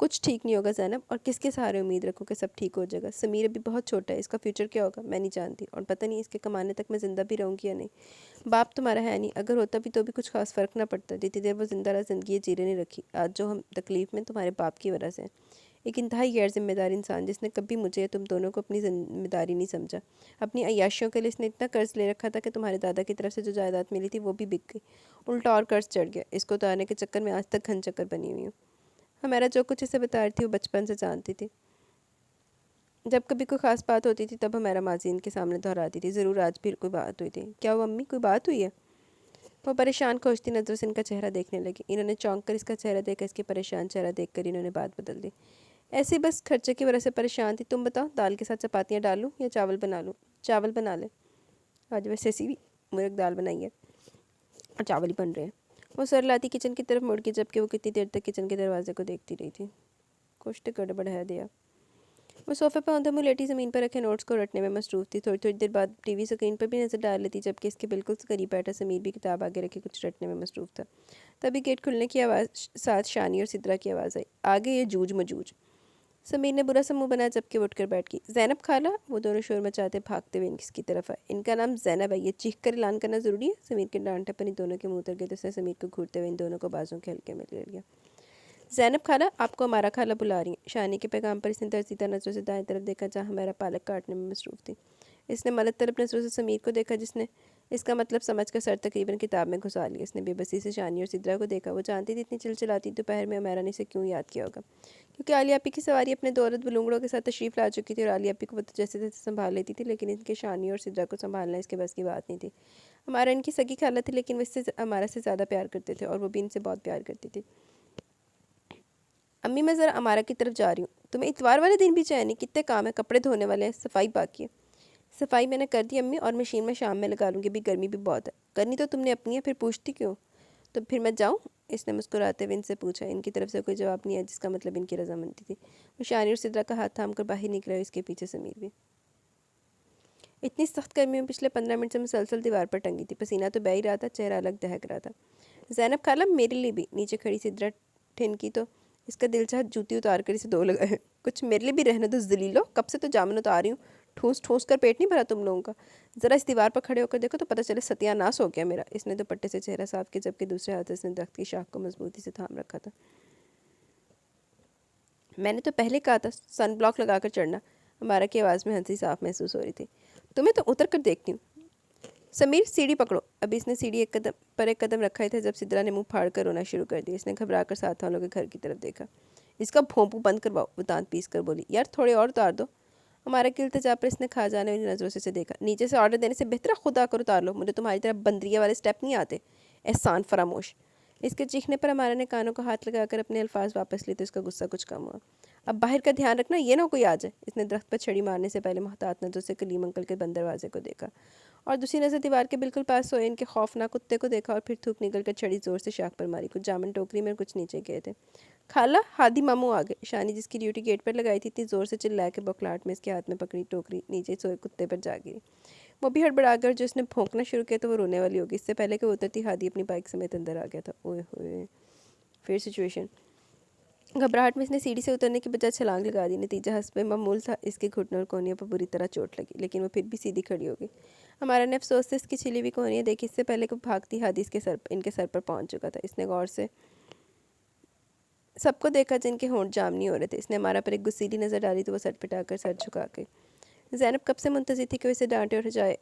کچھ ٹھیک نہیں ہوگا زینب، اور کس کے سہارے امید رکھوں کہ سب ٹھیک ہو جائے گا؟ سمیر ابھی بہت چھوٹا ہے، اس کا فیوچر کیا ہوگا میں نہیں جانتی، اور پتہ نہیں اس کے کمانے تک میں زندہ بھی رہوں گی یا نہیں۔ باپ تمہارا ہے نہیں، اگر ہوتا بھی تو بھی کچھ خاص فرق نہ پڑتا، جتنی دیر وہ زندہ رہا زندگی جینے نہیں رکھی۔ آج جو ہم تکلیف میں تمہارے باپ کی وجہ سے ہیں۔ ایک انتہائی غیر ذمہ دار انسان جس نے کبھی مجھے یا تم دونوں کو اپنی ذمہ داری نہیں سمجھا۔ اپنی عیاشیوں کے لیے اس نے اتنا قرض لے رکھا تھا کہ تمہارے دادا کی طرف سے جو جائیداد ملی تھی وہ بھی بک گئی، الٹا اور قرض چڑھ گیا۔ اس کو اتارنے کے چکر میں آج تک گھن چکر بنی ہوئی ہوں۔ ہمارا جو کچھ اسے بتا رہی تھی وہ بچپن سے جانتی تھی، جب کبھی کوئی خاص بات ہوتی تھی تب ہمارا ماضی ان کے سامنے دہراتی تھی۔ ضرور آج بھی کوئی بات ہوئی تھی۔ کیا وہ امی کوئی بات ہوئی ہے؟ وہ پریشان کھوجتی نظروں سے ان کا چہرہ دیکھنے لگی۔ انہوں نے چونک کر اس کا چہرہ دیکھا، اس کے پریشان چہرہ دیکھ کر انہوں نے بات بدل دی۔ ایسے بس خرچے کی وجہ سے پریشان تھی۔ تم بتاؤ دال کے ساتھ چپاتیاں ڈالوں یا چاول بنا لوں؟ چاول بنا لے، آج ویسے ایسی بھی مرغ دال بنائی ہے اور چاول ہی بن رہے ہیں۔ وہ سر لاتی کچن کی طرف مڑ گئی، جبکہ وہ کتنی دیر تک کچن کے دروازے کو دیکھتی رہی تھی۔ کچھ تو گڑبڑ ہے دیا۔ وہ صوفے پہ اوندھا منہ لیٹی زمین پر رکھے نوٹس کو رٹنے میں مصروف تھی۔ تھوڑی تھوڑی دیر بعد ٹی وی اسکرین پر بھی نظر ڈال لیتی، جبکہ اس کے بالکل قریب بیٹھا سمیر بھی کتاب آگے رکھے کچھ رٹنے میں مصروف تھا۔ تبھی گیٹ کھلنے کی آواز ساتھ شانی اور سدرا کی آواز آئی، آگے یہ جوج مجوج۔ سمیر نے برا سا منہ بنایا، جبکہ وہ اٹھ کر بیٹھ گئی۔ زینب خالہ، وہ دونوں شور مچاتے بھاگتے ہوئے اس کی طرف آئے۔ ان کا نام زینب ہے، یہ چیخ کر اعلان کرنا ضروری ہے؟ سمیر کے ڈانٹے پر ان دونوں کے منہ اتر گئے تو اس نے سمیر کو گھورتے ہوئے ان دونوں کو بازوں کے حلقے میں لے لیا۔ زینب خالہ، آپ کو ہمارا خالہ بلا رہی ہیں۔ شانی کے پیغام پر اس نے ترسیدہ نظروں سے دائیں طرف دیکھا جہاں ہمارا پالک کاٹنے میں مصروف تھی۔ اس نے ملت طلب نظروں سے سمیر کو دیکھا، جس نے اس کا مطلب سمجھ کر سر تقریباً کتاب میں گھسا لیا۔ اس نے بے بسی سے شانی اور سدرا کو دیکھا۔ وہ جانتی تھی اتنی چلچلاتی دوپہر میں ہمارا نے اسے کیوں یاد کیا ہوگا، کیونکہ عالیہ آپی کی سواری اپنے دو عورت بلونگڑوں کے ساتھ تشریف لا چکی تھی، اور عالیہ آپی کو وہ تو جیسے تیسے سنبھال لیتی تھی، لیکن ان کے شانی اور سدرا کو سنبھالنا اس کے بس کی بات نہیں تھی۔ ہمارا ان کی سگی خالہ تھی، لیکن وہ اس سے ہمارا سے زیادہ پیار کرتے تھے، اور وہ بھی ان سے بہت پیار کرتی تھی۔ امی میں ذرا امارہ کی طرف جا رہی ہوں، تمہیں اتوار والے دن بھی چین نہیں؟ کتنے کام ہیں، کپڑے دھونے والے ہیں، صفائی باقی ہے۔ صفائی میں نے کر دی امی، اور مشین میں شام میں لگا لوں گی، بھی گرمی بھی بہت ہے۔ کرنی تو تم نے اپنی ہے، پھر پوچھتی کیوں؟ تو پھر میں جاؤں؟ اس نے مسکراتے ہوئے ان سے پوچھا۔ ان کی طرف سے کوئی جواب نہیں ہے، جس کا مطلب ان کی رضامندی تھی۔ وہ شانی اور سدرا کا ہاتھ تھام کر باہر نکلا، اس کے پیچھے سمیر بھی۔ اتنی سخت گرمی میں پچھلے 15 منٹ سے مسلسل دیوار پر ٹنگی تھی، پسینہ تو بہہ ہی رہا تھا، چہرہ الگ دہک رہا تھا۔ زینب خالہ، میرے لیے بھی۔ نیچے کھڑی سدرا ٹھنکی تو اس کا دل چاہا جوتی اتار کر اسے دو لگائے۔ کچھ میرے لیے بھی رہنے دو ذلیلو، کب سے تو جامن اتار رہی ہوں، ٹھوس ٹھوس کر پیٹ نہیں بھرا تم لوگوں کا؟ ذرا اس دیوار پر کھڑے ہو کر دیکھو تو پتہ چلے ستیہ ناس ہو گیا میرا۔ اس نے دوپٹے سے چہرہ صاف کیا، جبکہ دوسرے ہاتھ سے اس نے درخت کی شاخ کو مضبوطی سے تھام رکھا تھا۔ میں نے تو پہلے کہا تھا سن بلاک لگا کر چڑھنا۔ ہمارا کی آواز میں ہنسی صاف محسوس ہو رہی تھی۔ تمہیں تو اتر کر دیکھتی ہوں۔ سمیر سیڑھی پکڑو۔ ابھی اس نے سیڑھی ایک قدم رکھا ہی تھا جب سدرا نے منہ پھاڑ کر رونا شروع کر دیا۔ اس نے گھبرا کر ساتھ والوں کے گھر کی طرف دیکھا۔ اس کا بھونپو بند کرواؤ، وہ دانت پیس کر بولی۔ یار تھوڑے اور اتار دو۔ ہمارے کی التجا پر اس نے کھا جانے والی نظروں سے اسے دیکھا۔ نیچے سے آرڈر دینے سے بہتر ہے خود آ کر اتار لو، مجھے تمہاری طرح بندریہ والے سٹیپ نہیں آتے۔ احسان فراموش۔ اس کے چیخنے پر ہمارا نے کانوں کو ہاتھ لگا کر اپنے الفاظ واپس لیے تو اس کا غصہ کچھ کم ہوا۔ اب باہر کا دھیان رکھنا، یہ نہ کوئی آ جائے۔ اس نے درخت پر چھڑی مارنے سے پہلے محتاط نظروں سے کلیم انکل کے بند دروازے کو دیکھا، اور دوسری نظر دیوار کے بالکل پاس سوئے ان کے خوفناک کتے کو دیکھا، اور پھر تھوک نکل کر چھڑی زور سے شاخ پر ماری۔ کچھ جامن ٹوکری میں کچھ نیچے گئے تھے۔ خالہ، ہادی ماموں آ گئے۔ شانی جس کی ڈیوٹی گیٹ پر لگائی تھی اتنی زور سے چلائے کہ بوکھلاہٹ میں اس کے ہاتھ میں پکڑی ٹوکری نیچے سوئے کتے پر جا گری۔ وہ بھی ہڑبڑا کر جو اس نے بھونکنا شروع کیا تو وہ رونے والی ہوگی۔ اس سے پہلے کہ وہ اترتی ہادی اپنی بائک سمیت اندر آ گیا تھا۔ اوئے ہوئے، پھر سچویشن۔ گھبراہٹ میں اس نے سیڑھی سے اترنے کی بجائے چھلانگ لگا دی۔ نتیجہ حسب معمول تھا، اس کے گھٹنوں اور کونیوں پر بری طرح چوٹ لگی، لیکن وہ پھر بھی سیدھی کھڑی ہو گئی۔ ہمارا نے افسوس سے اس کی چھلی ہوئی کونیاں دیکھی۔ اس سے پہلے کہ بھاگتی ہادی ان کے سر پر پہنچ چکا تھا۔ اس نے غور سے سب کو دیکھا جن کے ہونٹ جام نہیں ہو رہے تھے۔ اس نے ہمارا پر ایک گسیلی نظر ڈالی تو وہ سر پٹا کر سر جھکا گئی۔ زینب کب سے منتظر تھی کہ وہ اسے ڈانٹے اور ہجائے۔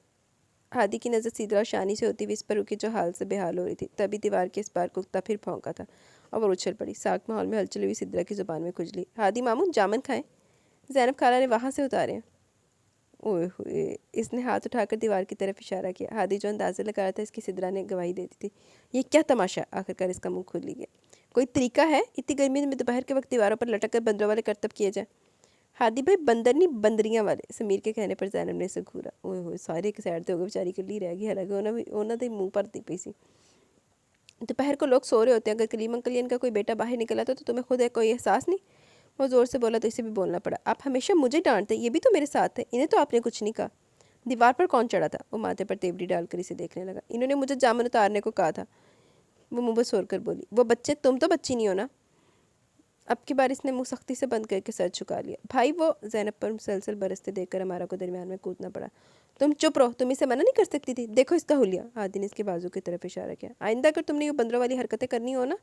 ہادی کی نظر سدرا اور شانی سے ہوتی ہوئی اس پر رکی جو حال سے بے حال ہو رہی تھی۔ تبھی دیوار کے اس بار کتا پھر بھونکا تھا اور وہ اچھل پڑی۔ ساکھ ماحول میں ہلچل ہوئی سدرا کی زبان میں کھجلی۔ ہادی ماموں، جامن کھائیں؟ زینب خالہ نے وہاں سے اتارے ہیں۔ اوئے ہوئے، اس نے ہاتھ اٹھا کر دیوار کی طرف اشارہ کیا۔ ہادی جو اندازے لگا رہا تھا اس کی سدرا نے گواہی دیتی تھی۔ یہ کیا تماشا؟ آخرکار اس کا منہ کھل ہی گیا۔ کوئی طریقہ ہے اتنی گرمی میں دوپہر کے وقت دیواروں پر لٹک کر بندروں والے کرتب کیے جائیں؟ ہادی بھائی، بندر نہیں، بندریاں والے۔ سمیر کے کہنے پر زینب نے اسے گھورا۔ اوئے ہوئے، سارے ایک سائڈ تے ہو گئے، بیچاری کلی رہ گئی، حالانکہ انہوں نے منہ پر دی پئی سی۔ دوپہر کو لوگ سو رہے ہوتے ہیں، اگر کلیم انکل ان کا کوئی بیٹا باہر نکلا تو تمہیں خود ہے کوئی احساس نہیں؟ وہ زور سے بولا تو اسے بھی بولنا پڑا۔ آپ ہمیشہ مجھے ڈانٹتے، یہ بھی تو میرے ساتھ ہے، انہیں تو آپ نے کچھ نہیں کہا۔ دیوار پر کون چڑھا تھا؟ وہ ماتھے پر تیوری ڈال کر اسے دیکھنے لگا۔ انہوں نے مجھے جامن اتارنے کو کہا تھا، وہ منہ بسور کر بولی۔ وہ بچے، تم تو بچی نہیں ہو نا؟ اب کی بار اس نے منہ سختی سے بند کر کے سر جھکا لیا۔ بھائی وہ زینب پر مسلسل برستے دیکھ کر ہمارا کو درمیان میں کودنا پڑا۔ تم چپ رہو، تم اسے منع نہیں کر سکتی تھی، دیکھو اس کا حلیہ۔ ہادی نے اس کے بازو کی طرف اشارہ کیا۔ آئندہ اگر تم نے یہ بندروں والی حرکتیں کرنی ہو نا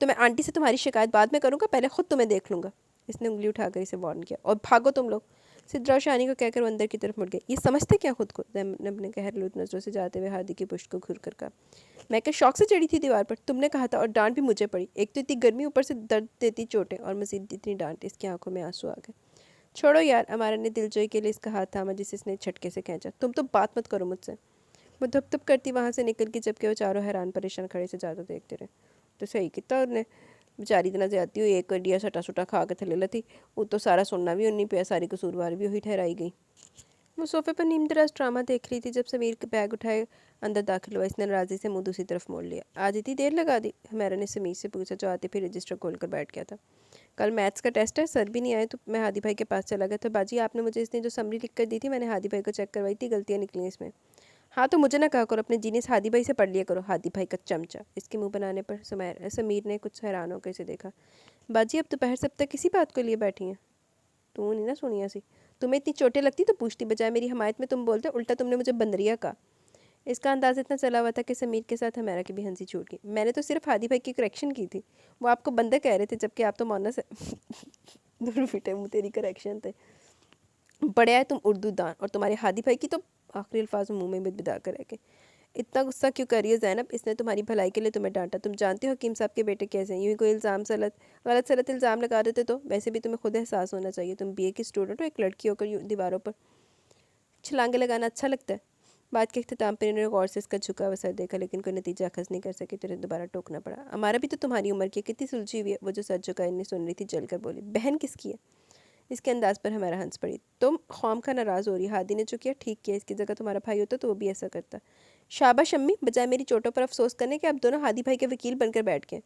تو میں آنٹی سے تمہاری شکایت بعد میں کروں گا، پہلے خود تمہیں دیکھ لوں گا۔ اس نے انگلی اٹھا کر اسے وارن کیا۔ اور بھاگو تم لوگ۔ سدرا شانی کو کہہ کر وہ اندر کی طرف مڑ گئے۔ یہ سمجھتے کیا خود کو؟ زینب نے قہرآلود نظروں سے جاتے ہوئے ہادی کی پشت کو گھور کر کہا۔ میں کہ شوق سے چڑھی تھی دیوار پر، تم نے کہا تھا، اور ڈانٹ بھی مجھے پڑی۔ ایک تو اتنی گرمی، اوپر سے درد دیتی چوٹیں، اور مزید اتنی ڈانٹ۔ اس کی آنکھوں میں آنسو آ گئے۔ چھوڑو یار، ہمارا نے دلجوئی کے لیے اس کا ہاتھ تھاما جسے اس نے جھٹکے سے کھینچا۔ تم تو بات مت کرو مجھ سے۔ وہ دھپ دھپ کرتی وہاں سے نکل گئی، جبکہ وہ چاروں حیران پریشان کھڑے سے زیادہ دیکھتے رہے۔ تو صحیح کتا انہیں، بیچاری اتنا زیادتی ہوئی، ایک کڈیا سٹا سٹا کھا کے تھلے لتی، وہ تو سارا سننا بھی انہیں پہ، ساری قصوروار بھی وہی ٹھہرائی گئی۔ وہ صوفے پر نیم دراز ڈرامہ دیکھ رہی تھی جب سمیر کے بیگ اٹھائے اندر داخل ہوا۔ اس نے ناراضی سے منہ دوسری طرف موڑ لیا۔ آج اتنی دیر لگا دی؟ ہمیرا نے سمیر سے پوچھا، جو آتے پھر رجسٹر کھول کر بیٹھ گیا تھا۔ کل میتھس کا ٹیسٹ ہے، سر بھی نہیں آئے تو میں ہادی بھائی کے پاس چلا گیا تھا۔ باجی آپ نے مجھے اس نے جو سمری لکھ کر دی تھی، میں نے ہادی بھائی کو چیک کروائی تھی، غلطیاں نکلی اس میں۔ ہاں تو مجھے نہ کہا کرو، اپنے جینیس ہادی بھائی سے پڑھ لیا کرو، ہادی بھائی کا چمچہ۔ اس کے منہ بنانے پر سمیر نے کچھ حیران ہو کر اسے دیکھا۔ باجی اب دوپہر سے اب تک کسی بات کو لیے بیٹھی ہیں؟ تو نہیں نہ سنیا سی، تمہیں اتنی چوٹیں لگتی تو پوچھتی، بجائے میری حمایت میں تم بولتے، الٹا تم نے مجھے بندریا کہا۔ اس کا انداز اتنا چلا ہوا تھا کہ سمیر کے ساتھ ہمیرا کی بھی ہنسی چھوٹ گئی۔ میں نے تو صرف ہادی بھائی کی کریکشن کی تھی، وہ آپ کو بندر کہہ رہے تھے، جبکہ آپ تو مونس سے دور فٹے منہ تیری کریکشن تھے۔ بڑے آئے تم اردو دان، اور تمہارے ہادی بھائی کی تو آخری الفاظ منہ میں بدا کر رہ گئے۔ اتنا غصہ کیوں کر رہی ہے زینب؟ اس نے تمہاری بھلائی کے لیے تمہیں ڈانٹا۔ تم جانتے ہو حکیم صاحب کے بیٹے کیسے ہیں، یوں ہی کوئی غلط سلط الزام لگا دیتے تو؟ ویسے بھی تمہیں خود احساس ہونا چاہیے، تم بی اے کی اسٹوڈنٹ ہو، ایک لڑکی ہو کر یوں دیواروں پر چھلانگے لگانا اچھا لگتا ہے؟ بات کے اختتام پر انہوں نے غور سے اس کا جھکا ہوا سر دیکھا، لیکن کوئی نتیجہ اخذ نہیں کر سکے، تو دوبارہ ٹوکنا پڑا۔ ہمارا بھی تو تمہاری عمر کی کتنی سلجھی ہوئی ہے؟ وہ جو سر جھکا انہیں سن رہی تھی جل کر بولی۔ بہن کس کی ہے؟ اس کے انداز پر ہمارا ہنس پڑی۔ تم خام کا ناراض ہو رہی، ہادی نے جو کیا ٹھیک کیا، اس کی جگہ تمہارا بھائی ہوتا تو وہ بھی ایسا کرتا۔ شاباش امی، بجائے میری چوٹوں پر افسوس کرنے کے آپ دونوں ہادی بھائی کے وکیل بن کر بیٹھ گئے۔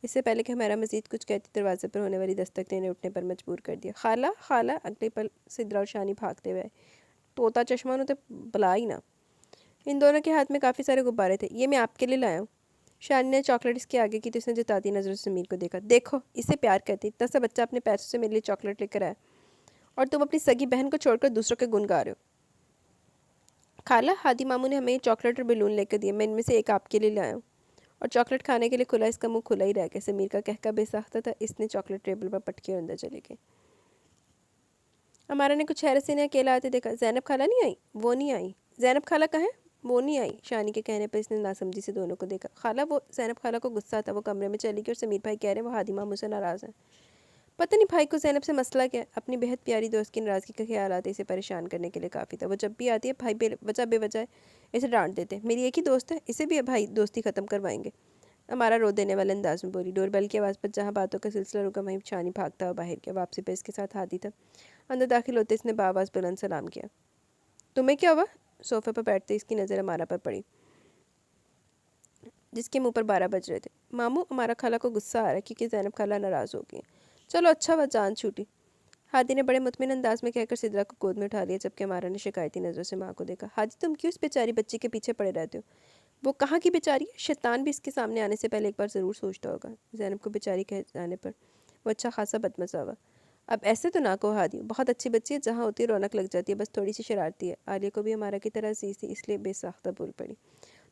اس سے پہلے کہ ہمارا مزید کچھ کہتی، دروازے پر ہونے والی دستک نے انہیں اٹھنے پر مجبور کر دیا۔ خالہ خالہ، اگلے پل سدرا اور شانی بھاگتے ہوئے آئے۔ طوطا چشمہ انہوں نے بلا ہی نہ۔ ان دونوں کے ہاتھ میں کافی سارے غبارے تھے۔ یہ میں آپ کے لیے لایا ہوں۔ شانی نے چاکلیٹ اس کے آگے کی تو اس نے جتاتی نظروں سے سمیر کو دیکھا۔ دیکھو اسے پیار کرتی، اتنا سا بچہ اپنے پیسوں سے میرے لیے چاکلیٹ لے کر آیا، اور تم اپنی سگی بہن کو چھوڑ کر دوسروں کے گن گا رہے ہو۔ خالہ، ہادی ماموں نے ہمیں یہ چاکلیٹ اور بیلون لے کر دیے، میں ان میں سے ایک آپ کے لیے لایا ہوں۔ اور چاکلیٹ کھانے کے لیے کھلا، اس کا منہ کھلا ہی رہ گیا۔ سمیر کا کہکا بے ساختہ تھا۔ اس نے چاکلیٹ ٹیبل پر پٹکی اور اندر چلے گئے۔ ہمارا نے کچھ حیرت سے انہیں اکیلا آتے دیکھا۔ زینب خالہ نہیں آئی؟ وہ نہیں آئی۔ زینب خالہ کہاں ہے؟ وہ نہیں آئی۔ شانی کے کہنے پر اس نے ناسمجھی سے دونوں کو دیکھا۔ خالہ، وہ زینب خالہ کو غصہ تھا، وہ کمرے میں چلی گئی، اور سمیر بھائی کہہ رہے ہیں وہ ہادی ماموں سے ناراض ہیں۔ پتہ نہیں بھائی کو زینب سے مسئلہ کیا ہے؟ اپنی بہت پیاری دوست کی ناراضگی کا خیال آتے اسے پریشان کرنے کے لیے کافی تھا۔ وہ جب بھی آتی ہے بھائی بے وجہ اسے ڈانٹ دیتے ہیں۔ میری ایک ہی دوست ہے، اسے بھی بھائی دوستی ختم کروائیں گے۔ ہمارا رو دینے والے انداز میں بولی۔ ڈور بیل کی آواز پر جہاں باتوں کا سلسلہ رکا وہیں شانی بھاگتا ہوا باہر گیا۔ واپسی پہ اس کے ساتھ ہادی تھا۔ اندر داخل ہوتے اس نے بآواز بلند سلام کیا۔ تمہیں کیا ہوا؟ صوفے پر بیٹھتے اس کی نظر ہمارا پر پڑی، جس کے منہ پر 12 بج رہے تھے۔ ماموں، ہمارا خالہ کو غصہ آ رہا ہے کیونکہ زینب خالہ ناراض ہو گئی ہیں۔ چلو اچھا ہوا جان چھوٹی، ہادی نے بڑے مطمئن انداز میں کہہ کر سدرا کو گود میں اٹھا لیا، جبکہ ہمارا نے شکایتی نظروں سے ماں کو دیکھا۔ ہادی تم کیوں اس بیچاری بچی کے پیچھے پڑے رہتے ہو؟ وہ کہاں کی بیچاری ہے؟ شیطان بھی اس کے سامنے آنے سے پہلے ایک بار ضرور سوچتا ہوگا۔ زینب کو بیچاری کہہ جانے پر وہ اچھا خاصا بدمزہ ہوا۔ اب ایسے تو نہ کہو ہادی، بہت اچھی بچی ہے، جہاں ہوتی ہے رونق لگ جاتی ہے، بس تھوڑی سی شرارتی ہے۔ عالیہ کو بھی ہمارا کی طرح عزیز تھی، اس لیے بے ساختہ بول پڑی۔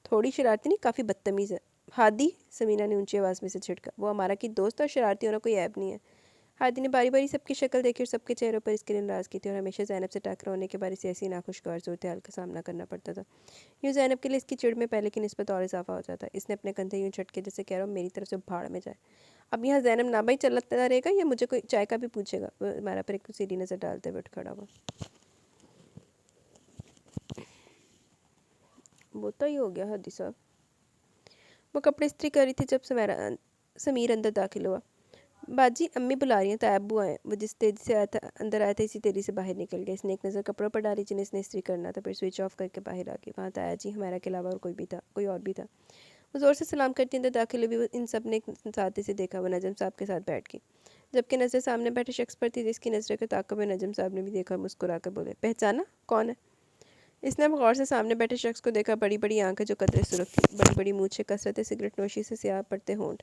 تھوڑی شرارتی نہیں، کافی بدتمیز ہے۔ ہادی، سمیرہ نے اونچی آواز میں سے جھٹکا، وہ ہمارا کی دوست اور شرارتی ہونا کوئی عیب نہیں ہے۔ ہادی نے باری باری سب کی شکل دیکھی اور سب کے چہروں پر اس کے لیے ناراضگی تھی، اور ہمیشہ زینب سے ٹاکرا ہونے کے بعد اسے ایسی ناخوشگوار صورتحال کا سامنا کرنا پڑتا تھا۔ یوں زینب کے لیے اس کی چڑ میں پہلے کی نسبت اور اضافہ ہو جاتا۔ اس نے اپنے کندھے یوں جھٹکے جیسے کہہ رہا ہوں میری طرف سے بھاڑ میں جائے۔ اب یہاں زینب نابائی چلتا رہے گا یا مجھے کوئی چائے کا بھی پوچھے گا؟ وہ ہمارا پر ایک سیدھی نظر ڈالتے ہوئے اٹھ کھڑا ہوا۔ وہ تو ہی ہو گیا ہادی صاحب۔ وہ کپڑے استری کر رہی تھی جب سمیر اندر داخل ہوا۔ باجی امی بلا رہی ہیں، تائب ابو آئے۔ وہ جس تیزی سے اندر آیا تھا اسی تیزی سے باہر نکل گیا۔ اس نے ایک نظر کپڑوں پر ڈالی جنہیں اس نے استری کرنا تھا، پھر سوئچ آف کر کے باہر آ گئی۔ وہاں تایا جی، ہمارا کے علاوہ اور کوئی اور بھی تھا۔ وہ زور سے سلام کرتی اندر داخل ہوئی۔ ان سب نے ایک ساتھی سے دیکھا، وہ نجم صاحب کے ساتھ بیٹھ گئی، جبکہ نظر سامنے بیٹھے شخص پر تھی جس کی نظریں کو تعاقب میں نجم صاحب نے بھی دیکھا اور مسکرا کر بولے، پہچانا کون ہے؟ اس نے اب غور سے سامنے بیٹھے شخص کو دیکھا۔ بڑی بڑی آنکھیں جو قطرے سرخ تھی، بڑی بڑی مونچھیں، کثرت سگریٹ نوشی سے سیاہ پڑتے ہونٹ،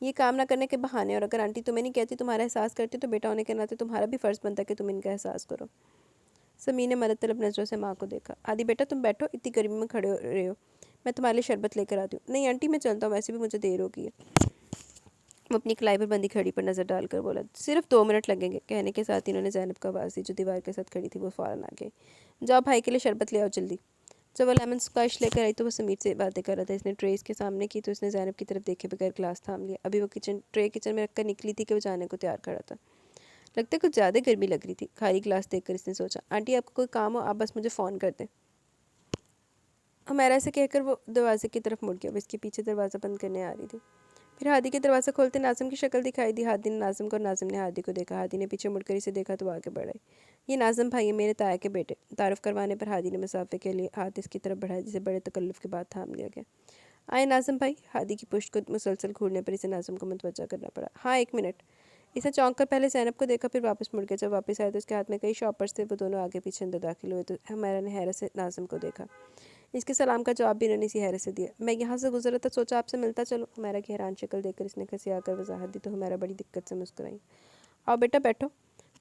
یہ کام نہ کرنے کے بہانے، اور اگر آنٹی تمہیں نہیں کہتی تمہارا احساس کرتی تو بیٹا ہونے کے ناطے تمہارا بھی فرض بنتا ہے کہ تم ان کا احساس کرو۔ سمیر نے مدد طلب نظروں سے ماں کو دیکھا۔ ہادی بیٹا تم بیٹھو، اتنی گرمی میں کھڑے ہو رہے ہو، میں تمہارے لیے شربت لے کر آتی ہوں۔ نہیں آنٹی میں چلتا ہوں، ویسے بھی مجھے دیر ہو گئی ہے۔ وہ اپنی کلائی پر بندی کھڑی پر نظر ڈال کر بولا، صرف 2 منٹ لگیں گے۔ کہنے کے ساتھ انہوں نے زینب کو آواز دی جو دیوار کے ساتھ کھڑی تھی، وہ فوراً آ گئی۔ جاؤ بھائی کے لیے شربت لے آؤ جلدی۔ جب وہ لیمن اسکواش لے کر آئی تو وہ سمیر سے باتیں کر رہا تھا۔ اس نے ٹرے اس کے سامنے کی تو اس نے زینب کی طرف دیکھے بغیر گلاس تھام لیا۔ ابھی وہ ٹرے کچن میں رکھ کر نکلی تھی کہ وہ جانے کو تیار کھڑا تھا۔ لگتا ہے کچھ زیادہ گرمی لگ رہی تھی۔ خالی گلاس دیکھ کر اس نے سوچا، آنٹی آپ کو کوئی کام ہو آپ بس مجھے فون کر دیں۔ ہمیرا سے کہہ کر وہ دروازے کی طرف مڑ گیا۔ وہ اس کے پیچھے دروازہ بند کرنے آ رہی تھی۔ پھر ہادی کے دروازہ کھولتے ناظم کی شکل دکھائی دی۔ ہادی نے ناظم کو اور ناظم نے ہادی کو دیکھا۔ ہادی نے پیچھے مڑ کر اسے دیکھا تو آگے بڑھے۔ یہ ناظم بھائی ہے، میرے تایا کے بیٹے۔ تعارف کروانے پر ہادی نے مسافے کے لیے ہاتھ اس کی طرف بڑھایا جسے بڑے تکلف کے بعد تھام لیا گیا۔ آئے ناظم بھائی۔ ہادی کی پشت کو مسلسل گھورنے پر اسے ناظم کو متوجہ کرنا پڑا۔ ہاں 1 منٹ۔ اس نے چونک کر پہلے زینب کو دیکھا پھر واپس مڑ گیا۔ جب واپس آئے تو اس کے ہاتھ میں کئی شاپرز تھے۔ وہ دونوں آگے پیچھے اندر داخل ہوئے تو ہمیرا نے حیرت سے ناظم کو دیکھا۔ اس کے سلام کا جواب بھی انہوں نے اسی حیرت سے دیا۔ میں یہاں سے گزرا تھا، سوچا آپ سے ملتا چلوں۔ ہمیرا کی حیران شکل دیکھ کر اس نے کھسیا کر وضاحت دی تو ہمیرا بڑی دقت سے مسکرائی۔ آؤ بیٹا بیٹھو۔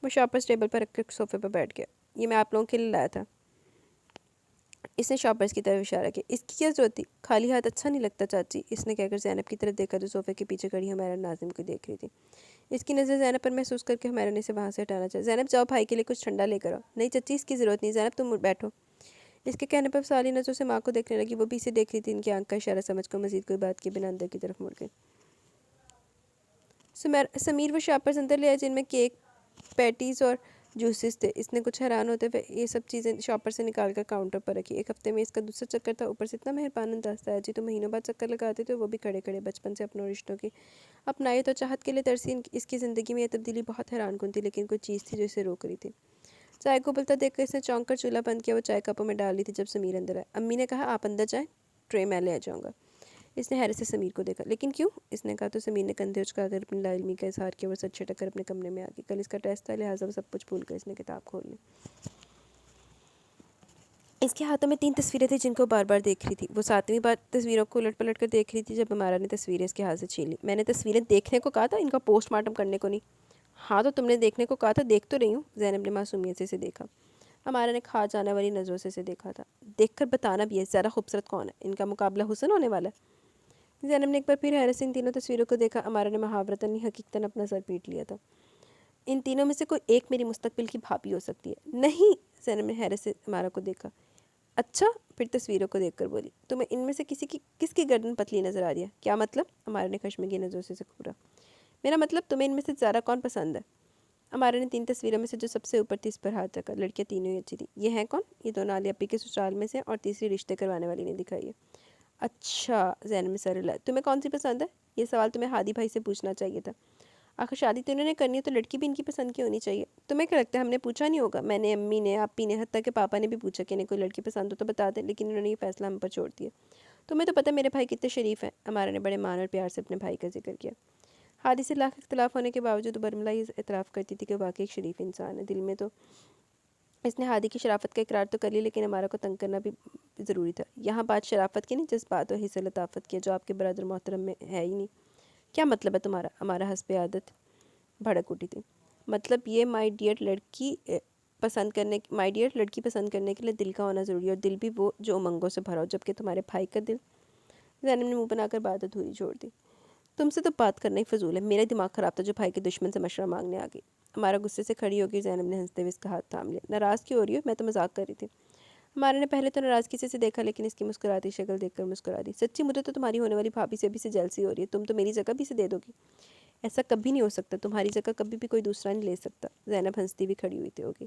وہ شاپرز ٹیبل پر رکھ کر صوفے پر بیٹھ گیا۔ یہ میں آپ لوگوں کے لیے لایا تھا۔ اس نے شاپرز کی طرف اشارہ کیا۔ اس کی کیا ضرورت تھی؟ خالی ہاتھ اچھا نہیں لگتا چاچی، اس نے کہہ کر زینب کی طرف دیکھا جو صوفے کے پیچھے کھڑی ہمیرا ناظم کو دیکھ رہی تھی۔ اس کی نظر زینب پر محسوس کر کے ہمیرا نے اسے وہاں سے ہٹانا چاہا۔ زینب جاؤ بھائی کے لیے کچھ ٹھنڈا لے کر آؤ۔ نہیں چچی اس کی ضرورت نہیں، زینب تم بیٹھو۔ اس کے کہنے پر سالی نظروں سے ماں کو دیکھنے لگی۔ وہ بھی اسے دیکھ رہی تھی۔ ان کی آنکھ کا اشارہ سمجھ کر مزید کوئی بات کے بنا اندر کی طرف مڑ گئی۔ سمیر وہ شاپرز اندر لے آئے جن میں کیک، پیٹیز اور جوسز تھے۔ اس نے کچھ حیران ہوتے ہوئے یہ سب چیزیں شاپر سے نکال کر کاؤنٹر پر رکھی۔ 1 ہفتے میں اس کا دوسرا چکر تھا، اوپر سے اتنا مہربان انداز تھا جی تو مہینوں بعد چکر لگاتے تھے، وہ بھی کھڑے کھڑے۔ بچپن سے اپنوں رشتوں کی اپنائیت اور چاہت کے لیے ترسی اس کی زندگی میں یہ تبدیلی بہت حیران کن تھی، لیکن کوئی چیز تھی جو اسے روک رہی تھی۔ چائے کو ابلتا دیکھ کر اس نے چونک کر چولہا بند کیا۔ وہ چائے کپوں میں ڈال رہی تھی جب سمیر اندر آیا۔ امی نے کہا آپ اندر جائیں، ٹرے میں لے جاؤں گا۔ اس نے حیرت سے سمیر کو دیکھا۔ لیکن کیوں؟ اس نے کہا تو سمیر نے کندھے اچکا کر اپنی لا علمی کا اظہار کیا۔ وہ سر چھٹک کر اپنے کمرے میں آ گئی۔ کل اس کا ٹیسٹ تھا لہٰذا وہ سب کچھ بھول کر اس نے کتاب کھول لی۔ اس کے ہاتھوں میں 3 تصویریں تھیں جن کو بار بار دیکھ رہی تھی۔ وہ 7ویں بار تصویروں کو الٹ پلٹ کر دیکھ رہی تھی جب ہمارا نے تصویریں اس کے ہاتھ سے چھین لی۔ میں نے تصویریں دیکھنے کو کہا تھا، ان کا پوسٹ مارٹم کرنے کو نہیں۔ ہاں تو تم نے دیکھنے کو کہا تھا، دیکھ تو رہی ہوں۔ زینب نے معصومیت سے اسے دیکھا۔ ہمارا نے کھا جانے والی نظروں سے اسے دیکھا تھا۔ دیکھ کر بتانا بھی ہے زیادہ خوبصورت کون ہے، ان کا مقابلہ حسن ہونے والا ہے۔ زینب نے ایک بار پھر حیرت سے ان تینوں تصویروں کو دیکھا۔ ہمارا نے محاورتاً حقیقتاً اپنا سر پیٹ لیا تھا۔ ان تینوں میں سے کوئی ایک میری مستقبل کی بھابھی ہو سکتی ہے۔ نہیں، زینب نے حیرت سے ہمارا کو دیکھا۔ اچھا، پھر تصویروں کو دیکھ کر بولی، تمہیں ان میں سے کس کی گردن پتلی نظر آ رہی ہے؟ کیا مطلب؟ ہمارے نے کشمکش کی نظروں سے گھورا۔ میرا مطلب تمہیں ان میں سے زیادہ کون پسند ہے؟ ہمارے نے 3 تصویروں میں سے جو سب سے اوپر تھی اس پر ہاتھ رکھا۔ لڑکیاں تینوں ہی اچھی تھیں۔ یہ ہیں کون؟ یہ دونوں علی اپی کے سسرال میں سے اور تیسری رشتے کروانے والی نے دکھائی ہے۔ اچھا، زینب میں سر ہلایا۔ تمہیں کون سی پسند ہے؟ یہ سوال تمہیں ہادی بھائی سے پوچھنا چاہیے تھا۔ آخر شادی تو انہوں نے کرنی ہے تو لڑکی بھی ان کی پسند کی ہونی چاہیے۔ تمہیں کیا لگتا ہے ہم نے پوچھا نہیں ہوگا؟ میں نے، امی نے، آپی نے، حتیٰ کہ پاپا نے بھی پوچھا کہ انہیں کوئی لڑکی پسند ہو تو بتا دیں، لیکن انہوں نے یہ فیصلہ ہم پر چھوڑ دیا۔ تمہیں تو پتہ میرے بھائی کتنے شریف ہیں۔ ہمارے نے بڑے مان اور پیار سے اپنے بھائی کا ذکر کیا۔ ہادی سے لاکھ اختلاف ہونے کے باوجود برملا یہ اعتراف کرتی تھی کہ واقعی ایک شریف انسان ہے۔ دل میں تو اس نے ہادی کی شرافت کا اقرار تو کر لی، لیکن ہمارا کو تنگ کرنا بھی ضروری تھا۔ یہاں بات شرافت کی نہیں، جذبات اور حس لطافت کی ہے جو آپ کے برادر محترم میں ہے ہی نہیں۔ کیا مطلب ہے تمہارا؟ ہمارا حسب عادت بھڑک اٹھی تھی۔ مطلب یہ مائی ڈیئر لڑکی پسند کرنے کے لیے دل کا ہونا ضروری ہے، اور دل بھی وہ جو امنگوں سے بھرا ہو، جبکہ تمہارے بھائی کا دل۔ زینب نے منہ بنا کر بات ادھوری چھوڑ دی۔ تم سے تو بات کرنا ہی فضول ہے، میرا دماغ خراب تھا جو بھائی کے دشمن سے مشورہ مانگنے آ گئی۔ ہمارا غصے سے کھڑی ہو گئی۔ زینب نے ہنستے ہوئے اس کا ہاتھ تھام لیا۔ ناراض کیوں ہو رہی ہو؟ میں تو مذاق کر رہی تھی۔ ہمارے نے پہلے تو ناراضگی سے دیکھا، لیکن اس کی مسکراتی شکل دیکھ کر مسکرا دی۔ سچی مجھے تو تمہاری ہونے والی بھابھی سے بھی سے جیلسی ہو رہی ہے، تم تو میری جگہ بھی سے دے دو گی۔ ایسا کبھی نہیں ہو سکتا، تمہاری جگہ کبھی بھی کوئی دوسرا نہیں لے سکتا۔ زینب ہنستی بھی کھڑی ہوئی تھی ہوگی۔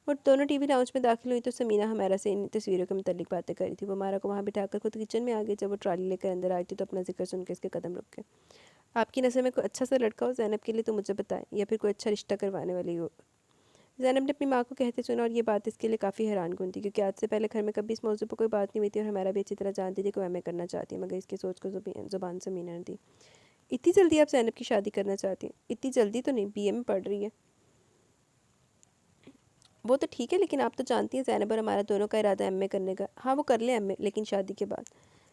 اور دونوں ٹی وی لاؤنج میں داخل ہوئی تو سمینہ ہمیرا سے ان تصویروں کے متعلق باتیں کر رہی تھی۔ وہ ہمارا کو وہاں بٹھا کر خود کچن میں آ گئی۔ جب وہ ٹرالی لے کر اندر آئی تھی تو اپنا ذکر سن کے اس کے قدم رک گئے۔ آپ کی نظر میں کوئی اچھا سا لڑکا ہو زینب کے لیے تو مجھے بتائیں، یا پھر کوئی اچھا رشتہ کروانے والی ہو۔ زینب نے اپنی ماں کو کہتے سنا، اور یہ بات اس کے لیے کافی حیران کن تھی، کیونکہ آج سے پہلے گھر میں کبھی اس موضوع پر کوئی بات نہیں ہوئی تھی، اور ہمارا بھی اچھی طرح جانتی تھی کہ وہ ایم اے کرنا چاہتی ہے، مگر اس کی سوچ کو زبان سے مینہ نہ دی۔ اتنی جلدی آپ زینب کی شادی کرنا چاہتی ہیں؟ اتنی جلدی تو نہیں، بی اے میں پڑھ رہی ہے۔ وہ تو ٹھیک ہے، لیکن آپ تو جانتی ہیں زینب اور ہمارا دونوں کا ارادہ ایم اے کرنے کا۔ ہاں وہ کر لیں ایم اے، لیکن شادی کے بعد۔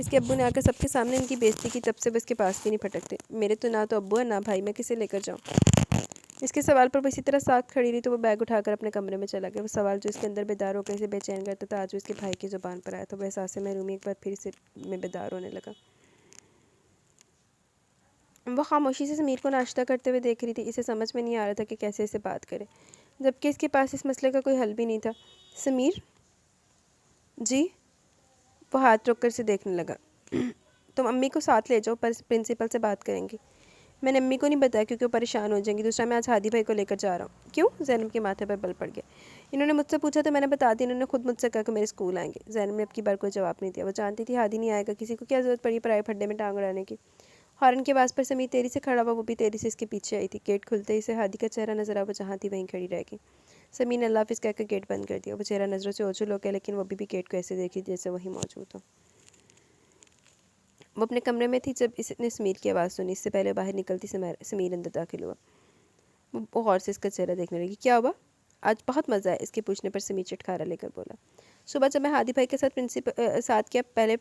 اس کے ابو نے آ کر سب کے سامنے ان کی بےزتی کی، تب سے وہ اس کے پاس بھی نہیں پھٹکتے۔ میرے تو نہ تو ابو ہے نہ بھائی، میں کسے لے کر جاؤں؟ اس کے سوال پر وہ اسی طرح ساکھ کھڑی رہی تو وہ بیگ اٹھا کر اپنے کمرے میں چلا گیا۔ وہ سوال جو اس کے اندر بیدار ہو کر اسے بے چین کرتا تھا، آج وہ اس کے بھائی کی زبان پر آیا تھا۔ وہ احساس محرومی ایک بار پھر اسے میں بیدار ہونے لگا۔ وہ خاموشی سے سمیر کو ناشتہ کرتے ہوئے دیکھ رہی تھی۔ اسے سمجھ میں نہیں آ رہا تھا کہ کیسے اسے بات کرے، جبکہ اس کے پاس اس مسئلے کا کوئی حل بھی نہیں تھا۔ سمیر جی؟ وہ ہاتھ روک کر اسے دیکھنے لگا۔ تم امی کو ساتھ لے جاؤ، پرنسپل سے بات کریں گی۔ میں نے امی کو نہیں بتایا کیونکہ وہ پریشان ہو جائیں گی، دوسرا میں آج ہادی بھائی کو لے کر جا رہا ہوں۔ کیوں؟ زینب کے ماتھے پر بل پڑ گیا۔ انہوں نے مجھ سے پوچھا تو میں نے بتا دیا، انہوں نے خود مجھ سے کہا کہ میرے اسکول آئیں گے۔ زینب نے اب کی بار کوئی جواب نہیں دیا۔ وہ جانتی تھی ہادی نہیں آئے گا، کسی کو کیا ضرورت پڑی پرائے پھڈے میں ٹانگ اڑانے کی۔ ہارن کی آواز پر سمیر تیزی سے کھڑا ہوا، وہ بھی تیزی سے اس کے پیچھے آئی تھی۔ گیٹ کھلتے ہی اسے ہادی کا چہرہ نظر آیا، وہ جہاں تھی وہیں کھڑی رہ گئی۔ سمیر نے اللہ حافظ کہہ کر گیٹ بند کر دیا۔ وہ چہرہ نظروں سے اوجھل ہو گیا، لیکن وہ ابھی بھی گیٹ کو ایسے دیکھی جیسے وہیں موجود ہو۔ وہ اپنے کمرے میں تھی جب اس نے سمیر کی آواز سنی۔ اس سے پہلے باہر نکلتی سمیر اندر داخل ہوا۔ وہ غور سے اس کا چہرہ دیکھنے لگی۔ کیا ہوا؟ آج بہت مزہ ہے، اس کے پوچھنے پر سمیر چٹکارا لے کر بولا۔ صبح جب میں ہادی بھائی کے ساتھ کیا، پہلے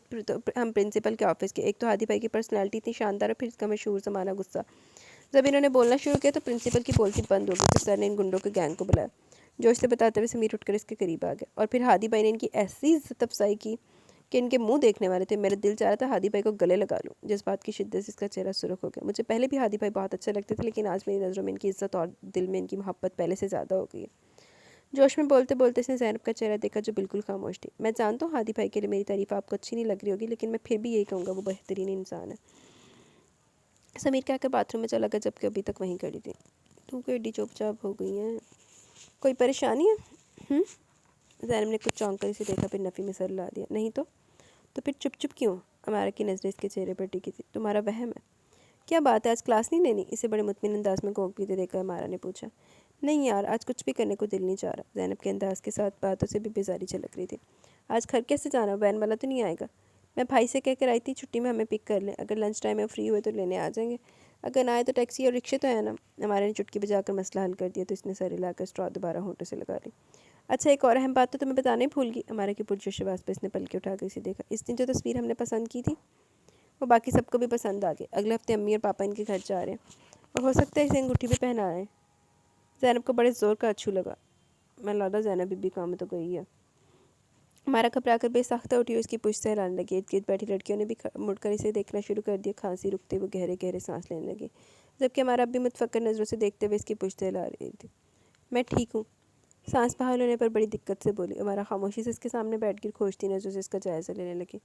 ہم پرنسپل کے آفس کے، ایک تو ہادی بھائی کی پرسنالٹی اتنی شاندار، اور پھر اس کا مشہور زمانہ غصہ۔ جب انہوں نے بولنا شروع کیا تو پرنسپل کی بولتی بند ہو گئی۔ پھر سر نے ان گنڈوں کے گینگ کو بلایا۔ جوش سے بتاتے ہوئے سمیر اٹھ کر اس کے قریب آ گیا، اور پھر ہادی بھائی نے ان کی ایسی عزت افزائی کی کہ ان کے منہ دیکھنے والے تھے۔ میرا دل چاہ رہا تھا ہادی بھائی کو گلے لگا لوں۔ جس بات کی شدت سے اس کا چہرہ سرخ ہو گیا۔ مجھے پہلے بھی ہادی بھائی بہت اچھے لگتے تھے، لیکن آج میری نظروں میں ان کی عزت اور دل میں ان کی محبت پہلے سے زیادہ ہو گئی ہے۔ جوش میں بولتے بولتے اس نے زینب کا چہرہ دیکھا جو بالکل خاموش تھی۔ میں جانتا ہوں ہادی بھائی کے لیے میری تعریف آپ کو اچھی نہیں لگ رہی ہوگی، لیکن میں پھر بھی یہی کہوں گا وہ بہترین انسان ہے۔ سمیر کہہ کر باتھ روم میں چلا گیا، جبکہ ابھی تک وہیں کھڑی تھی۔ تو کوئی ایڈی چوپ چاپ ہو گئی ہیں، کوئی پریشانی ہے؟ زینب نے کچھ چونک کر اسے دیکھا، پھر نفی میں سر لا دیا۔ نہیں تو پھر چپ چپ کیوں؟ امارہ کی نظریں اس کے چہرے پر ٹکی تھی۔ تمہارا وہم ہے؟ کیا بات ہے، آج کلاس نہیں لینی؟ اسے بڑے مطمئن انداز میں کوک پیتے دیکھ کر امارہ نے پوچھا۔ نہیں یار، آج کچھ بھی کرنے کو دل نہیں چاہ رہا۔ زینب کے انداز کے ساتھ باتوں سے بھی بیزاری جھلک رہی تھی۔ آج گھر کیسے جانا؟ وین والا تو نہیں آئے گا؟ میں بھائی سے کہہ کر آئی تھی چھٹی میں ہمیں پک کر لیں، اگر لنچ ٹائم میں فری ہوئے تو لینے آ جائیں گے، اگر نہ آئے تو ٹیکسی اور رکشے تو ہے نا۔ ہمارے نے چٹکی بجا کر مسئلہ حل کر دیا تو اس نے سر ہلا کر اسٹرا دوبارہ ہونٹوں سے لگا لی۔ اچھا، ایک اور اہم بات تو تمہیں بتانا ہی بھول گئی۔ ہمارے کی پرجوش آواز پہ اس نے پلکیں اٹھا کر اسے دیکھا۔ اس دن جو تصویر ہم نے پسند کی تھی وہ باقی سب کو بھی پسند آ گئی۔ اگلے ہفتے امی اور پاپا ان کے گھر جا رہے ہیں، اور ہو سکتا ہے اسے انگوٹھی بھی پہنا ہے۔ زینب کو بڑے زور کا اچھو لگا۔ میں لگا زینب بی کام میں تو گئی ہے۔ ہمارا گھبرا کر بے ساختہ اٹھی اور اس کی پشت سے ہلانے لگی۔ ارد گرد بیٹھی لڑکیوں نے بھی مڑ کر اسے دیکھنا شروع کر دیا۔ کھانسی رکتے وہ گہرے گہرے سانس لینے لگی، جبکہ ہمارا اب بھی متفکر نظروں سے دیکھتے ہوئے اس کی پشت سے ہلا رہی تھی۔ میں ٹھیک ہوں، سانس بحال ہونے پر بڑی دقت سے بولی۔ ہمارا خاموشی سے اس کے سامنے بیٹھ کر کھوجتی نظروں سے اس کا جائزہ لینے لگی۔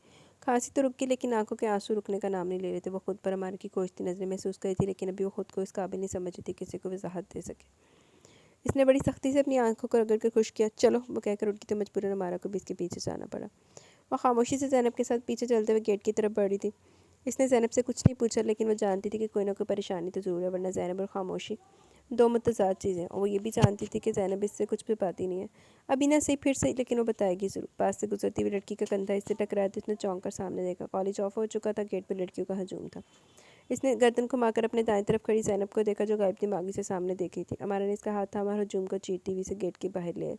کھانسی تو رک گئی، لیکن آنکھوں کے آنسو رکنے کا نام نہیں لے رہے تھے۔ وہ خود پر ہمارے کی کھوجتی نظریں محسوس کری تھی، لیکن ابھی وہ خود کو اس قابل نہیں سمجھ رہی تھی کسی کو وضاحت دے سکے۔ اس نے بڑی سختی سے اپنی آنکھوں کو رگڑ کر خوش کیا۔ چلو، وہ کہہ کر اٹھ گئی تو مجبوراً ہمارا کو بھی اس کے پیچھے جانا پڑا۔ وہ خاموشی سے زینب کے ساتھ پیچھے چلتے ہوئے گیٹ کی طرف بڑھی تھی۔ اس نے زینب سے کچھ نہیں پوچھا، لیکن وہ جانتی تھی کہ کوئی نہ کوئی پریشانی تو ضرور ہے، ورنہ زینب اور خاموشی دو متضاد چیزیں، اور وہ یہ بھی جانتی تھی کہ زینب اس سے کچھ بھی پاتی نہیں ہے۔ ابھی نہ صحیح پھر سے، لیکن وہ بتائے گی ضرور۔ پاس سے گزرتی ہوئی لڑکی کا کندھا اس سے ٹکرایا تو اس نے چونک کر سامنے دیکھا۔ کالج آف ہو چکا تھا، گیٹ پر لڑکیوں کا ہجوم تھا۔ اس نے گردن گھما کر اپنے دائیں طرف کھڑی زینب کو دیکھا جو غائب دماغی سے سامنے دیکھ رہی تھی۔ ہمارا نے اس کا ہاتھ تھاما اور ہجوم کو چیرتی ہوئی سے گیٹ کے باہر لے آئی۔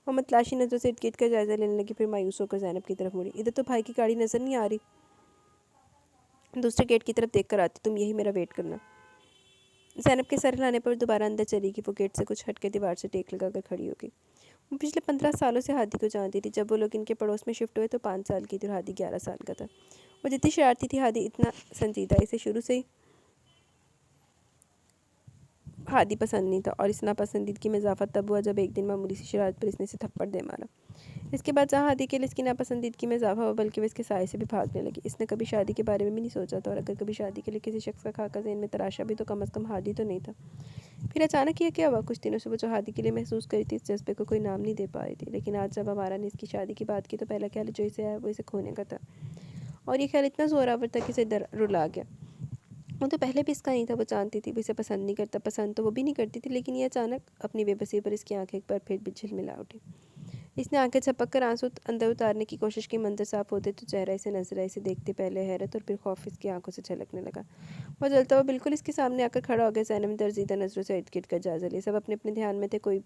وہ متلاشی نظروں سے ارد گرد کا جائزہ لینے لگی، پھر مایوس ہو کر زینب کی طرف مڑی۔ ادھر تو بھائی کی گاڑی نظر نہیں آ رہی، دوسرے گیٹ کی طرف دیکھ کر آتی، تم یہی میرا ویٹ کرنا۔ زینب کے سر ہلانے پر دوبارہ اندر چلی گئی۔ وہ گیٹ سے کچھ ہٹ کے دیوار سے ٹیک لگا کر کھڑی ہو گئی۔ وہ پچھلے 15 سالوں سے ہادی کو جانتی تھی۔ جب وہ لوگ ان کے پڑوس میں شفٹ ہوئے تو 5 سال کی تھی اور ہادی 11 سال کا تھا۔ وہ جتنی شرارتی تھی، ہادی اتنا سنجیدہ، اسے شروع سے ہی ہادی پسند نہیں تھا، اور اس ناپسندیدگی میں اضافہ تب ہوا جب ایک دن معمولی سی شرارت پر اس نے اسے تھپڑ دے مارا۔ اس کے بعد جہاں ہادی کے لیے اس کی ناپسندیدگی میں اضافہ ہوا، بلکہ وہ اس کے سائے سے بھی بھاگنے لگی۔ اس نے کبھی شادی کے بارے میں بھی نہیں سوچا تھا، اور اگر کبھی شادی کے لیے کسی شخص کا خاکہ ذہن میں تراشا بھی تو کم از کم ہادی تو نہیں تھا۔ پھر اچانک یہ کیا ہوا؟ کچھ دنوں سے وہ جو ہادی کے لیے محسوس کری تھی، اس جذبے کو کوئی نام نہیں دے پا رہی تھی، لیکن آج جب ہمارا نے اس کی شادی کی بات کی تو پہلا خیال جو اسے آیا وہ اسے کھونے کا تھا، اور یہ خیال اتنا زوراور تھا کہ اسے رلا گیا۔ وہ تو پہلے بھی اس کا نہیں تھا، وہ جانتی تھی وہ اسے پسند نہیں کرتا، پسند تو وہ بھی نہیں کرتی تھی، لیکن یہ اچانک اپنی بے بسی پر اس کی آنکھیں ایک بار پھر بھی جھلملا اٹھی۔ اس نے آنکھیں جھپک کر آنسو اندر اتارنے کی کوشش کی۔ منظر صاف ہوتے تو چہرہ اسے نظر آیا۔ اسے دیکھتے پہلے حیرت اور پھر خوف اس کی آنکھوں سے جھلکنے لگا۔ وہ جلتا ہوا بالکل اس کے سامنے آ کر کھڑا ہو گیا۔ زینب نے درزیدہ نظروں سے ارد گرد کا جائزہ لیا۔ سب اپنے اپنے دھیان میں تھے، کوئی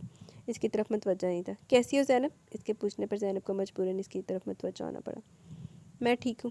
اس کی طرف متوجہ نہیں تھا۔ کیسی ہو زینب؟ اس کے پوچھنے پر زینب کو مجبوراً اس کی طرف متوجہ ہونا پڑا۔ میں ٹھیک ہوں۔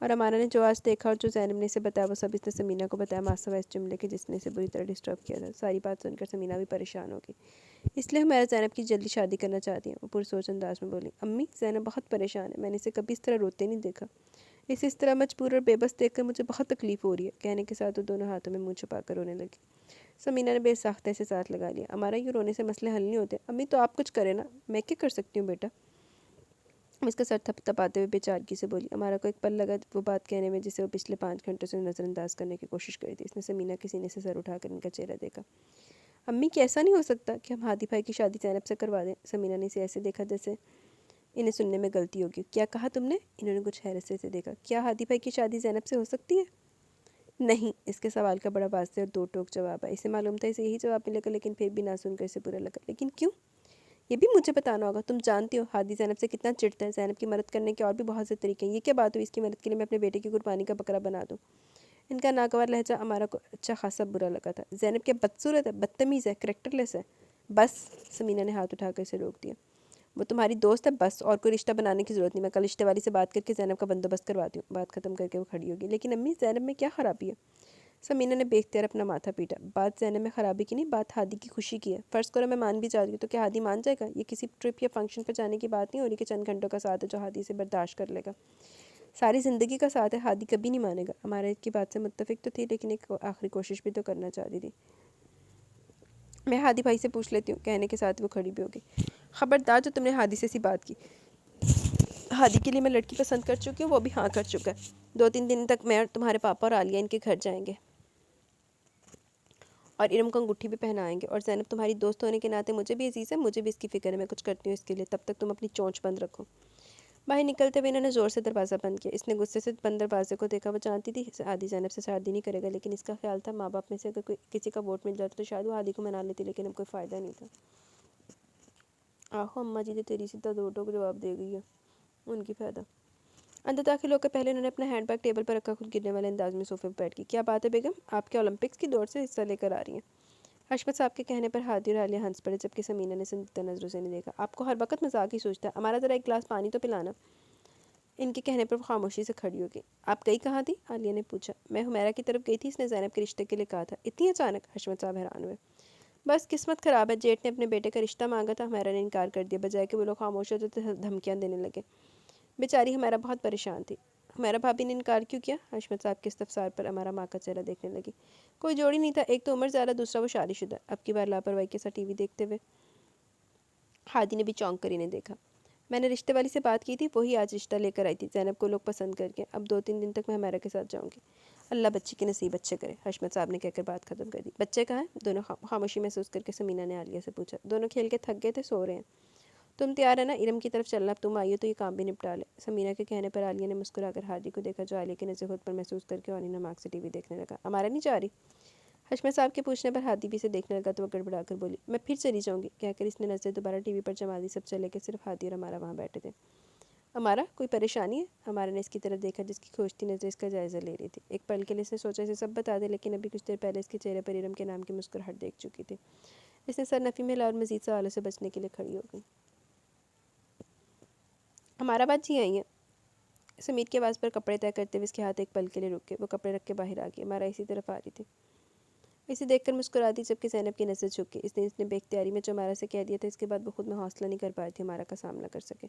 اور ہمارا نے جو آج دیکھا اور جو زینب نے اسے بتایا وہ سب اس نے سمینہ کو بتایا ماں سوا اس جملے کے جس نے اسے بری طرح ڈسٹرب کیا تھا۔ ساری بات سن کر سمینہ بھی پریشان ہو گئی، اس لیے ہمارا زینب کی جلدی شادی کرنا چاہتی ہیں۔ وہ پرسوچ انداز میں بولی، امی زینب بہت پریشان ہے، میں نے اسے کبھی اس طرح روتے نہیں دیکھا، اسے اس طرح مجبور اور بے بس دیکھ کر مجھے بہت تکلیف ہو رہی ہے۔ کہنے کے ساتھ وہ دونوں ہاتھوں میں منہ چھپا کر رونے لگی۔ سمینہ نے بے ساختہ سے ساتھ لگا لیا، ہمارا یہ رونے سے مسئلے حل نہیں ہوتے، امی تو آپ کچھ کریں نا، میں کیا کر سکتی ہوں بیٹا؟ اس کا سر تھپ تھپاتے ہوئے بیچارگی سے بولی۔ ہمارا کو ایک پل لگا وہ بات کہنے میں جسے وہ پچھلے 5 گھنٹوں سے نظر انداز کرنے کی کوشش کری تھی۔ اس نے سمینہ کے سینے سے سر اٹھا کر ان کا چہرہ دیکھا۔ امی کیسا نہیں ہو سکتا کہ ہم ہادی بھائی کی شادی زینب سے کروا دیں؟ سمینہ نے اسے ایسے دیکھا جیسے انہیں سننے میں غلطی ہوگی۔ کیا کہا تم نے؟ انہوں نے کچھ حیرت سے اسے دیکھا۔ کیا ہادی بھائی کی شادی زینب سے ہو سکتی ہے؟ نہیں، اس کے سوال کا بڑا واضح اور دو ٹوک جواب ہے۔ اسے معلوم تھا اسے یہی جواب ملے گا، لیکن پھر بھی نہ سن کر اسے برا لگا۔ لیکن کیوں؟ یہ بھی مجھے بتانا ہوگا، تم جانتی ہو ہادی زینب سے کتنا چڑھتا ہے، زینب کی مدد کرنے کے اور بھی بہت سے طریقے ہیں، یہ کیا بات ہوئی اس کی مدد کے لیے میں اپنے بیٹے کی قربانی کا بکرا بنا دوں؟ ان کا ناگوار لہجہ ہمارا کو اچھا خاصا برا لگا تھا۔ زینب کیا بدصورت ہے، بدتمیز ہے، کریکٹر لیس ہے؟ بس، سمینہ نے ہاتھ اٹھا کر اسے روک دیا۔ وہ تمہاری دوست ہے بس، اور کوئی رشتہ بنانے کی ضرورت نہیں، میں کل رشتے والی سے بات کر کے زینب کا بندوبست کرواتی ہوں۔ بات ختم کر کے وہ کھڑی ہوگی۔ لیکن امی زینب میں کیا خرابی ہے؟ سمینہ نے بے اختیار اپنا ماتھا پیٹا۔ بات زینب میں خرابی کی نہیں، بات ہادی کی خوشی کی ہے۔ فرض کرو میں مان بھی جاتی ہوں تو کیا ہادی مان جائے گا؟ یہ کسی ٹرپ یا فنکشن پر جانے کی بات نہیں ہو رہی کہ چند گھنٹوں کا ساتھ ہے جو ہادی سے برداشت کر لے گا، ساری زندگی کا ساتھ ہے، ہادی کبھی نہیں مانے گا۔ ہمارا اس کی بات سے متفق تو تھی لیکن ایک آخری کوشش بھی تو کرنا چاہتی تھی۔ میں ہادی بھائی سے پوچھ لیتی ہوں، کہنے کے ساتھ وہ کھڑی بھی ہوگی۔ خبردار جو تم نے ہادی سے ایسی بات کی، ہادی کے لیے میں لڑکی پسند کر چکی ہوں، وہ بھی ہاں کر چکا ہے۔ 2-3 دن تک میں اور تمہارے پاپا اور عالیہ ان کے گھر جائیں گے اور ارم کو انگوٹھی بھی پہنائیں گے، اور زینب تمہاری دوست ہونے کے ناطے مجھے بھی عزیز ہے، مجھے بھی اس کی فکر ہے، میں کچھ کرتی ہوں اس کے لیے، تب تک تم اپنی چونچ بند رکھو۔ باہر نکلتے ہوئے انہوں نے زور سے دروازہ بند کیا۔ اس نے غصے سے بند دروازے کو دیکھا۔ وہ جانتی تھی ہادی زینب سے شادی نہیں کرے گا، لیکن اس کا خیال تھا ماں باپ میں سے اگر کسی کا ووٹ مل جاتا تو شاید وہ ہادی کو منا لیتی، لیکن اب کوئی فائدہ نہیں تھا۔ آہو اماں جی نے تیری سیدھا دو ٹوک جواب دے گئی ہے، ان کی فائدہ۔ اندر داخل ہو کر پہلے انہوں نے اپنا ہینڈ بیگ ٹیبل پر رکھا، خود گرنے والے انداز میں صوفے پر بیٹھ گئی۔ کیا بات ہے بیگم، آپ کے اولمپکس کی دوڑ سے حصہ لے کر آ رہی ہیں؟ حشمت صاحب کے کہنے پر ہادی اور عالیہ ہنس پڑے، جبکہ سمینہ نے سنجیدہ نظروں سے انہیں دیکھا۔ آپ کو ہر وقت مذاق ہی سوچتا ہے، ہمارا ذرا ایک گلاس پانی تو پلانا۔ ان کے کہنے پر وہ خاموشی سے کھڑی ہو گئی۔ آپ گئی کہاں تھی؟ عالیہ نے پوچھا۔ میں حمیرہ کی طرف گئی تھی، اس نے زینب کے رشتے کے لیے کہا تھا۔ اتنی اچانک؟ حشمت صاحب حیران ہوئے۔ بس قسمت خراب ہے، جیٹ نے اپنے بیٹے کا رشتہ مانگا تھا، حمیرہ نے انکار کر دیا، بجائے کہ وہ لوگ خاموش ہوتے تو دھمکیاں دینے لگے۔ بیچاری حمیرہ بہت پریشان تھی۔ حمیرہ بھابی نے انکار کیوں کیا؟ حشمت صاحب کے استفسار پر ہمارا ماں کا چہرہ دیکھنے لگی۔ کوئی جوڑی نہیں تھا، ایک تو عمر زیادہ، دوسرا وہ شادی شدہ۔ اب کی بار لاپرواہی کے ساتھ ٹی وی دیکھتے ہوئے ہادی نے بھی چونک کر انہیں دیکھا۔ میں نے رشتے والی سے بات کی تھی، وہی آج رشتہ لے کر آئی تھی، زینب کو لوگ پسند کر کے، اب 2-3 دن تک میں حمیرہ کے ساتھ جاؤں گی۔ اللہ بچی کی نصیب اچھے کرے، حشمت صاحب نے کہہ کر بات ختم کر دی۔ بچے کہاں ہیں؟ دونوں خاموشی محسوس کر کے سمینہ نے عالیہ سے پوچھا۔ دونوں کھیل کے تھک گئے تھے، سو رہے ہیں۔ تم تیار ہے نا ارم کی طرف چلنا؟ اب تم آئی ہو تو یہ کام بھی نپٹا لے۔ سمینہ کے کہنے پر عالیہ نے مسکرا کر ہادی کو دیکھا، جو عالیہ کی نظر خود پر محسوس کر کے اور نماغ سے ٹی وی دیکھنے لگا۔ ہمارا نہیں جا رہی؟ حشمت صاحب کے پوچھنے پر ہادی بھی سے دیکھنے لگا تو وہ گڑبڑا کر بولی، میں پھر چلی جاؤں گی، کہہ کر اس نے نظریں دوبارہ ٹی وی پر جما دی۔ سب چلے گئے، صرف ہادی اور ہمارا وہاں بیٹھے تھے۔ ہمارا کوئی پریشانی ہے؟ ہمارا نے اس کی طرف دیکھا جس کی کھوجتی نظر اس کا جائزہ لے رہی تھی۔ ایک پل کے لیے اس نے سوچا اسے سب بتا دے، لیکن ابھی کچھ دیر پہلے اس کے چہرے پر ارم کے نام کی مسکراہٹ دیکھ چکی تھی۔ اس نے سر نفی میں ہلا اور مزید سوالوں سے بچنے کے لیے کھڑی ہو گئی۔ ہمارا بات جی آئی ہے۔ سمیر کی آواز پر کپڑے طے کرتے ہوئے اس کے ہاتھ ایک پل کے لیے رک گئے۔ وہ کپڑے رکھ کے باہر آ گئی، ہمارا اسی طرف آ رہی تھی۔ اسے دیکھ کر مسکرا دی، جبکہ زینب کی نظر جھک گئی۔ اس نے بے اختیاری میں جو ہمارا سے کہہ دیا تھا، اس کے بعد وہ خود میں حوصلہ نہیں کر پائی تھی ہمارا کا سامنا کر سکے۔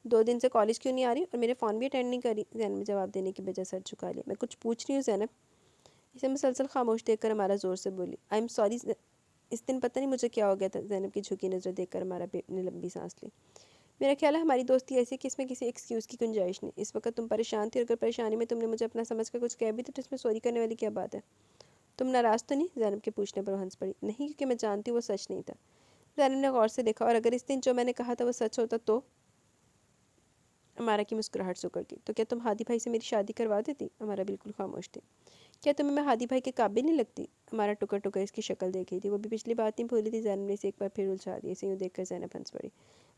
2 دن سے کالج کیوں نہیں آ رہی اور میرے فون بھی اٹینڈ نہیں کر رہی؟ زینب نے جواب دینے کی بجائے سر جھکا لیا۔ میں کچھ پوچھ رہی ہوں زینب۔ اسے مسلسل خاموش دیکھ کر ہمارا زور سے بولی، آئی ایم سوری۔ اس دن پتہ نہیں مجھے کیا ہو گیا تھا۔ زینب کی جھکی نظر دیکھ کر ہمارا نے لمبی سانس لی۔ میرا خیال ہے ہماری دوستی ایسی کہ اس میں کسی ایکسکیوز کی گنجائش نہیں۔ اس وقت تم پریشان تھی اور اگر پریشانی میں تم نے مجھے اپنا سمجھ کر کچھ کہہ بھی تو اس میں سوری کرنے والی کیا بات ہے؟ تم ناراض تو نہیں؟ زینب کے پوچھنے پر وہ ہنس پڑی۔ نہیں، کیونکہ میں جانتی ہوں وہ سچ نہیں تھا۔ زینب نے غور سے دیکھا، اور اگر اس دن جو میں نے کہا تھا وہ سچ ہوتا تو؟ ہمارا کی مسکراہٹ سکڑ گئی۔ تو کیا تم ہادی بھائی سے میری شادی کروا دیتی؟ ہمارا بالکل خاموش تھی۔ کیا تمہیں میں ہادی بھائی کے قابل نہیں لگتی؟ ہمارا ٹکر ٹکر اس کی شکل دیکھ رہی تھی، وہ بھی پچھلی بات نہیں بھولی تھی۔ زینب نے اسے ایک بار پھر الجھا دیا۔ اسے یوں دیکھ کر زینب ہنس پڑی۔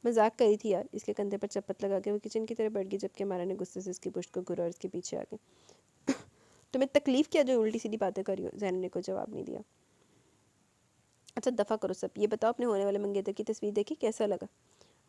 مذاق کری تھی یار۔ اس کے کندھے پر چپت لگا کے وہ کچن کی طرف بڑھ گئی، جبکہ ہمارا نے غصے سے اس کی پشت کو گھورا اور اس کے پیچھے آ گئی۔ تمہیں تکلیف کیا جو الٹی سیدھی باتیں کری ہو؟ زینب نے کوئی جواب نہیں دیا۔ اچھا دفع کرو سب، یہ بتاؤ اپنے ہونے والے منگیتر کی تصویر دیکھی، کیسا لگا؟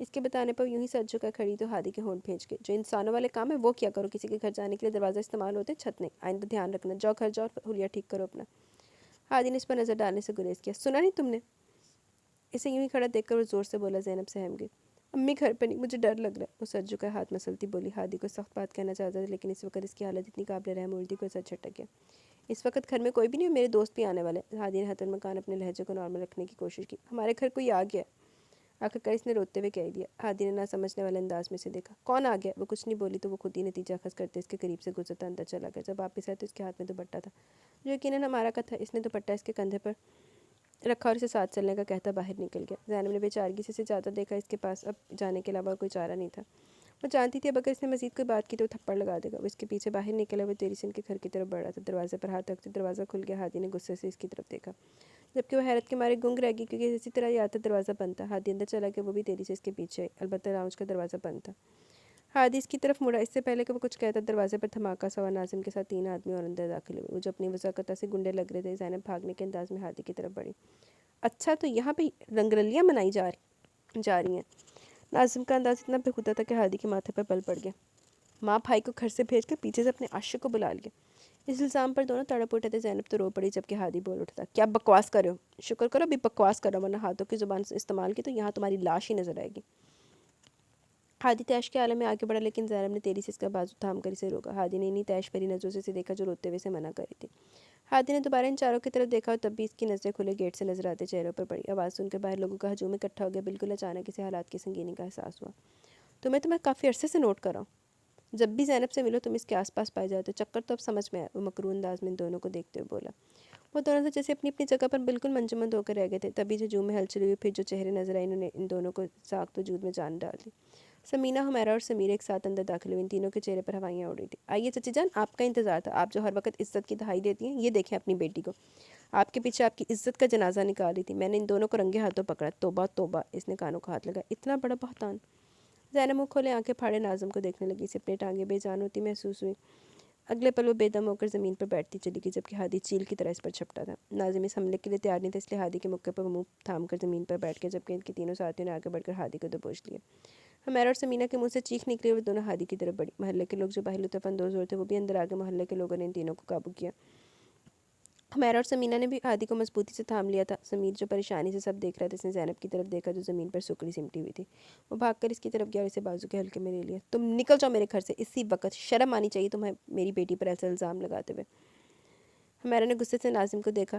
اس کے بتانے پر یوں ہی سر جھکا کھڑی تو ہادی کے ہونٹ بھیج کے، جو انسانوں والے کام ہے وہ کیا کرو، کسی کے گھر جانے کے لیے دروازہ استعمال ہوتے چھت نہیں، آئندہ دھیان رکھنا، جاؤ گھر جاؤ اور حلیہ ٹھیک کرو اپنا۔ ہادی نے اس پر نظر ڈالنے سے گریز کیا۔ سنا نہیں تم نے؟ اسے یوں ہی کھڑا دیکھ کر وہ زور سے بولا۔ زینب سہم گئی۔ امی گھر پہ نہیں، مجھے ڈر لگ رہا ہے، وہ سر جھکا ہاتھ مسلتی بولی۔ ہادی کو سخت بات کہنا چاہتا تھا لیکن اس وقت اس کی حالت اتنی قابل رحم ہوئی تھی کہ سر چھٹک گیا۔ اس وقت گھر میں کوئی بھی نہیں، میرے دوست بھی آنے والے ہیں۔ ہادی نے حتن مکان اپنے لہجے کو نارمل رکھنے کی کوشش کی۔ ہمارے گھر کوئی آ گیا ہے، آخر کار اس نے روتے ہوئے کہہ دیا۔ ہادی نے نہ سمجھنے والے انداز میں سے دیکھا۔ کون آ گیا؟ وہ کچھ نہیں بولی تو وہ خود ہی نتیجہ اخذ کرتے اس کے قریب سے گزرتا اندر چلا گیا۔ جب واپس آئے تو اس کے ہاتھ میں دوپٹہ تھا جو یقیناً ہمارا کا تھا۔ اس نے دوپٹہ اس کے کندھے پر رکھا اور اسے ساتھ چلنے کا کہتا باہر نکل گیا۔ زینب نے بے چارگی سے اسے جاتا دیکھا، اس کے پاس اب جانے کے علاوہ کوئی چارہ نہیں تھا۔ وہ جانتی تھی اب اگر اس نے مزید کوئی بات کی تو وہ تھپڑ لگا دے گا۔ وہ اس کے پیچھے باہر نکلا، وہ تیزی سے ان کے گھر کی طرف بڑھ رہا تھا۔ دروازے پر ہاتھ رکھتے دروازہ کھل گیا۔ ہادی نے غصے سے اس کی طرف دیکھا جبکہ وہ حیرت کے مارے گنگ رہ گئی کیونکہ اسی طرح یہ آتا دروازہ بند تھا۔ ہادی اندر چلا گیا، وہ بھی تیزی سے اس کے پیچھے آئی، البتہ لاؤنج کا دروازہ بند تھا۔ ہادی اس کی طرف مڑا، اس سے پہلے کہ وہ کچھ کہتا دروازے پر دھماکہ سا ہوا۔ ناظم کے ساتھ 3 آدمی اور اندر داخل ہوئے، وہ جو اپنی وضاحت سے گنڈے لگ رہے تھے۔ زینب بھاگنے کے انداز میں ہادی کی طرف بڑھی۔ اچھا تو یہاں پہ رنگرلیاں منائی جا رہی ہیں۔ ناظم کا انداز اتنا بےہودہ تھا کہ ہادی کے ماتھے پر بل پڑ گیا۔ ماں بھائی کو گھر سے بھیج کر پیچھے سے اپنے عاشق کو بلا لیا۔ اس الزام پر دونوں تڑپ اٹھے تھے۔ زینب تو رو پڑی جبکہ ہادی بول اٹھا تھا، کیا بکواس کر رہے ہو؟ شکر کرو ابھی بکواس کرو، ورنہ ہاتھوں کی زبان سے استعمال کی تو یہاں تمہاری لاش ہی نظر آئے گی۔ ہادی تیش کے عالم میں آگے بڑھا لیکن زینب نے تیزی سے اس کا بازو تھام کر اسے روکا۔ ہادی نے انہی تیش بھری نظروں سے اسے دیکھا جو روتے ہوئے اسے منع کر رہی تھی۔ ہادی نے دوبارہ ان چاروں کی طرف دیکھا اور تب بھی اس کی نظریں کھلے گیٹ سے نظر آتے چہروں پر پڑی۔ آواز سن کر باہر لوگوں کا ہجوم اکٹھا ہو گیا۔ بالکل اچانک اسے حالات کی سنگینی کا احساس ہوا۔ تمہیں کافی عرصے سے نوٹ کر رہا ہوں، جب بھی زینب سے ملو تم اس کے آس پاس پائے جاتے ہو، چکر تو اب سمجھ میں آیا، وہ مکروہ انداز میں ان دونوں کو دیکھتے ہوئے بولا۔ وہ دونوں تو جیسے اپنی اپنی جگہ پر بالکل منجمد ہو کر رہ گئے تھے۔ تبھی ہجوم میں ہلچل ہوئی، پھر جو چہرے نظر آئے انہوں نے ان دونوں کو ساخت وجود میں جان ڈال دی۔ سمینہ، حمیرہ اور سمیر ایک ساتھ اندر داخل ہوئے۔ ان تینوں کے چہرے پر ہوائیاں اڑ رہی تھیں۔ آئیے چچی جان، آپ کا انتظار تھا، آپ جو ہر وقت عزت کی دہائی دیتی ہیں، یہ دیکھیں اپنی بیٹی کو، آپ کے پیچھے آپ کی عزت کا جنازہ نکال رہی تھی، میں نے ان دونوں کو رنگے ہاتھوں پکڑا۔ توبہ توبہ، اس نے کانوں کو ہاتھ لگا، اتنا بڑا بہتان۔ زینب منہ کھولے آنکھیں پھاڑے ناظم کو دیکھنے لگی، اسے اپنی ٹانگیں بے جان ہوتی محسوس ہوئی۔ اگلے پل وہ بے دم ہو کر زمین پر بیٹھتی چلی گئی جبکہ ہادی چیل کی طرح اس پر چھپٹا تھا۔ ناظم اس حملے کے لیے تیار نہیں تھا، اس لیے ہادی کے مکے پر وہ منہ تھام کر زمین پر بیٹھ گیا جبکہ ان کے تینوں ساتھیوں نے آگے بڑھ کر ہادی کو دبوچ لیا۔ حمیرہ اور سمینہ کے منہ سے چیخ نکلی اور وہ دونوں ہادی کی طرف بڑھی۔ محلے کے لوگ جو باہر لطف اندوز ہوئے تھے وہ بھی اندر آ گئے۔ محلے کے لوگوں نے ان تینوں کو قابو کیا۔ حمیرہ اور سمینہ نے بھی ہادی کو مضبوطی سے تھام لیا تھا۔ سمیر جو پریشانی سے سب دیکھ رہا تھا، اس نے زینب کی طرف دیکھا جو زمین پر سکڑی سمٹی ہوئی تھی۔ وہ بھاگ کر اس کی طرف گیا اور اسے بازو کے حلقے میں لے لیا۔ تم نکل جاؤ میرے گھر سے اسی وقت، شرم آنی چاہیے تمہیں میری بیٹی پر ایسا الزام لگاتے ہوئے۔ حمیرہ نے غصے سے ناظم کو دیکھا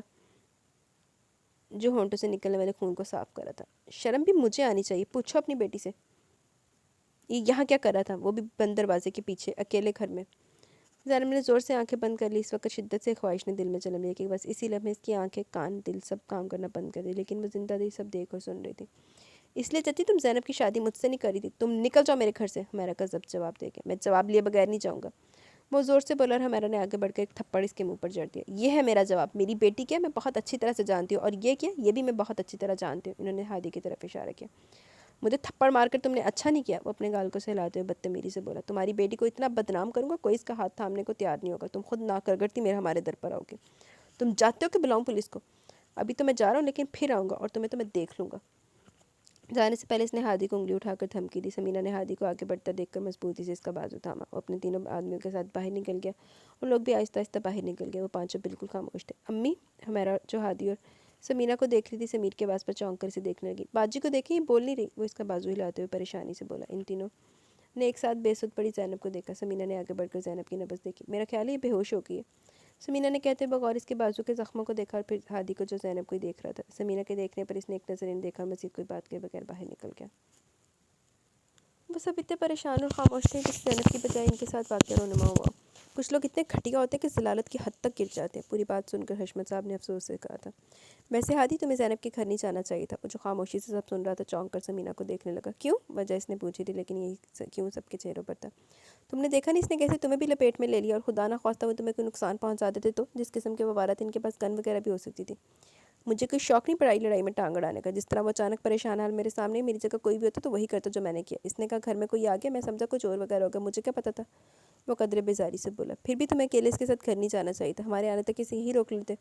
جو ہونٹوں سے نکلنے والے خون کو صاف کر رہا تھا۔ شرم بھی مجھے آنی چاہیے، پوچھو اپنی بیٹی سے یہ یہاں کیا کر رہا تھا، وہ بھی بند دروازے کے پیچھے اکیلے گھر میں۔ زینب نے زور سے آنکھیں بند کر لی۔ اس وقت شدت سے خواہش نے دل میں جنم لیا کہ بس اسی لمحے اس کی آنکھیں، کان، دل سب کام کرنا بند کر دے، لیکن وہ زندہ دل سب دیکھ اور سن رہی تھی۔ اس لیے چچی تم زینب کی شادی مجھ سے نہیں کری تھی، تم نکل جاؤ میرے گھر سے، حمیرہ کا ضبط جواب دے گیا۔ میں جواب لیے بغیر نہیں جاؤں گا، وہ زور سے بولا اور حمیرہ نے آگے بڑھ کر ایک تھپڑ اس کے منہ پر جڑ دیا۔ یہ ہے میرا جواب، میری بیٹی کیا میں بہت اچھی طرح سے جانتی ہوں، اور یہ کیا یہ بھی میں بہت اچھی طرح جانتی ہوں۔ انہوں نے ہادی کی طرف اشارہ کیا۔ مجھے تھپڑ مار کر تم نے اچھا نہیں کیا، وہ اپنے گال کو سہلاتے ہوئے بدتمیزی سے بولا۔ تمہاری بیٹی کو اتنا بدنام کروں گا کوئی اس کا ہاتھ تھامنے کو تیار نہیں ہوگا، تم خود ناک رگڑتی میرے ہمارے در پر آؤ گے۔ تم جاتے ہو کہ بلاؤں پولیس کو؟ ابھی تو میں جا رہا ہوں لیکن پھر آؤں گا اور تمہیں تو میں دیکھ لوں گا۔ جانے سے پہلے اس نے ہادی کو انگلی اٹھا کر دھمکی دی۔ سمینہ نے ہادی کو آگے بڑھتا دیکھ کر مضبوطی سے اس کا بازو تھاما۔ وہ اپنے تینوں آدمیوں کے ساتھ باہر نکل گیا اور لوگ بھی آہستہ آہستہ باہر نکل گئے۔ وہ پانچوں بالکل خاموش تھے۔ امی، حمیرہ جو ہادی اور سمینہ کو دیکھ رہی تھی سمیر کے آواز پر چونک کر اسے دیکھنے لگی۔ باجی کو دیکھیں، یہ بول نہیں رہی، وہ اس کا بازو ہلاتے ہوئے پریشانی سے بولا۔ ان تینوں نے ایک ساتھ بے سود پڑی زینب کو دیکھا۔ سمینہ نے آگے بڑھ کر زینب کی نبض دیکھی۔ میرا خیال ہے یہ بے ہوش ہو گئی ہے، سمینہ نے کہتے بغور اس کے بازو کے زخموں کو دیکھا اور پھر ہادی کو جو زینب کو ہی دیکھ رہا تھا۔ سمینہ کے دیکھنے پر اس نے ایک نظر انہیں دیکھا اور مزید کوئی بات کے بغیر باہر نکل گیا۔ وہ سب اتنے پریشان اور خاموش تھے جس زینب کی بجائے ان کے ساتھ واقعہ رونما ہوا۔ کچھ لوگ اتنے گھٹیا ہوتے ہیں کہ ضلالت کی حد تک گر جاتے ہیں۔ پوری بات سن کر حشمت صاحب نے افسوس سے کہا تھا، ویسے ہادی تمہیں زینب کے گھر نہیں جانا چاہیے تھا۔ وہ جو خاموشی سے سب سن رہا تھا چونک کر سمینہ کو دیکھنے لگا۔ کیوں؟ وجہ اس نے پوچھی تھی لیکن یہی کیوں سب کے چہروں پر تھا۔ تم نے دیکھا نہیں اس نے کیسے تمہیں بھی لپیٹ میں لے لیا، اور خدا نہ خواستہ وہ تمہیں کوئی نقصان پہنچا دیتے تو، جس قسم کے وبارت ان کے پاس گن وغیرہ بھی ہو سکتی تھی۔ مجھے کوئی شوق نہیں پڑائی لڑائی میں ٹانگ اڑانے کا، جس طرح وہ اچانک پریشان حال میرے سامنے، میری جگہ کوئی بھی ہوتا تو وہی کرتا جو میں نے کیا۔ اس نے کہا گھر میں کوئی آ گیا، میں سمجھا کچھ اور وغیرہ ہوگا، مجھے کیا پتہ تھا، وہ قدرے بیزاری سے بولا۔ پھر بھی تمہیں اکیلے اس کے ساتھ گھر نہیں جانا چاہیے تھا، ہمارے آنے تک اسے یہی روک لیتے۔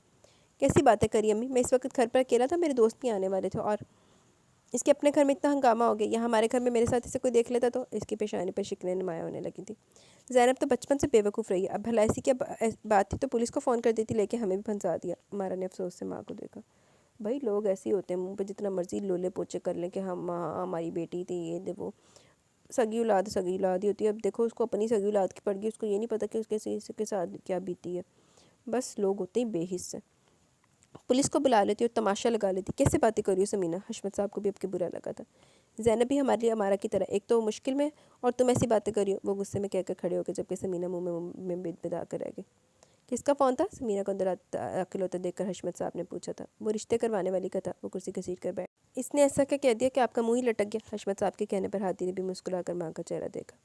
کیسی باتیں کری امی، میں اس وقت گھر پر اکیلا تھا، میرے دوست بھی آنے والے تھے، اور اس کے اپنے گھر میں اتنا ہنگامہ ہو گیا، یہاں ہمارے گھر میں میرے ساتھ اسے کوئی دیکھ لیتا تو اس کی پیشانی پر شکنیں نمایاں ہونے لگی تھی۔ زینب تو بچپن سے بے وقوف رہی ہے، اب بھلا ایسی کیا بات تھی تو پولیس کو فون کر دیتی، لیکن ہمیں بھی پھنسا دیا۔ ہمارا نے افسوس سے ماں کو دیکھا۔ بھائی لوگ ایسے ہی ہوتے ہیں، منہ پہ جتنا مرضی لولے پوچے کر لیں کہ ہم ہماری بیٹی تھی، یہ وہ سگی اولاد ہی ہوتی ہے۔ اب دیکھو اس کو اپنی سگی اولاد کی پڑ گئی، اس کو یہ نہیں پتہ کہ اس کے ساتھ کیا بیتی ہے۔ بس لوگ ہوتے ہیں بے حس سے۔ پولیس کو بلا لیتی اور تماشا لگا لیتی۔ کیسے باتیں کر رہی ہو سمینہ؟ حشمت صاحب کو بھی اب کے برا لگا تھا۔ زینب بھی ہمارے لیے ہمارا کی طرح، ایک تو وہ مشکل میں اور تم ایسی باتیں کر رہی ہو، وہ غصے میں کہہ کر کھڑے ہو گئے، جبکہ سمینہ منہ میں بدا کر رہ گئی۔ کس کا فون تھا؟ سمینہ کو اندر داخل ہوتا دیکھ کر حشمت صاحب نے پوچھا تھا۔ وہ رشتے کروانے والی کا تھا۔ وہ کرسی گھسیٹ کر بیٹھ، اس نے ایسا کیا کہہ دیا کہ آپ کا منہ ہی لٹک گیا؟ حشمت صاحب کے کہنے پر ہادی نے بھی مسکرا کر ماں کا چہرہ دیکھا۔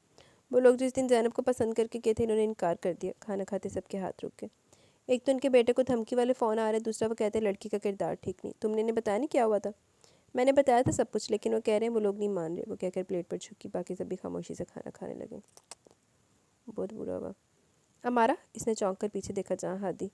وہ لوگ جس دن زینب کو پسند کر کے گئے تھے، انہوں نے انکار کر دیا۔ کھانا کھاتے سب کے ہاتھ رک گئے۔ ایک تو ان کے بیٹے کو دھمکی والے فون آ رہے، دوسرا وہ کہتے ہیں لڑکی کا کردار ٹھیک نہیں۔ تم نے بتایا نہیں کیا ہوا تھا؟ میں نے بتایا تھا سب کچھ، لیکن وہ کہہ رہے ہیں وہ لوگ نہیں مان رہے۔ وہ کہہ کر پلیٹ پر جھکی، باقی سب بھی خاموشی سے کھانا کھانے لگے۔ بہت برا ہوا۔ ہمارا، اس نے چونک کر پیچھے دیکھا جہاں ہادی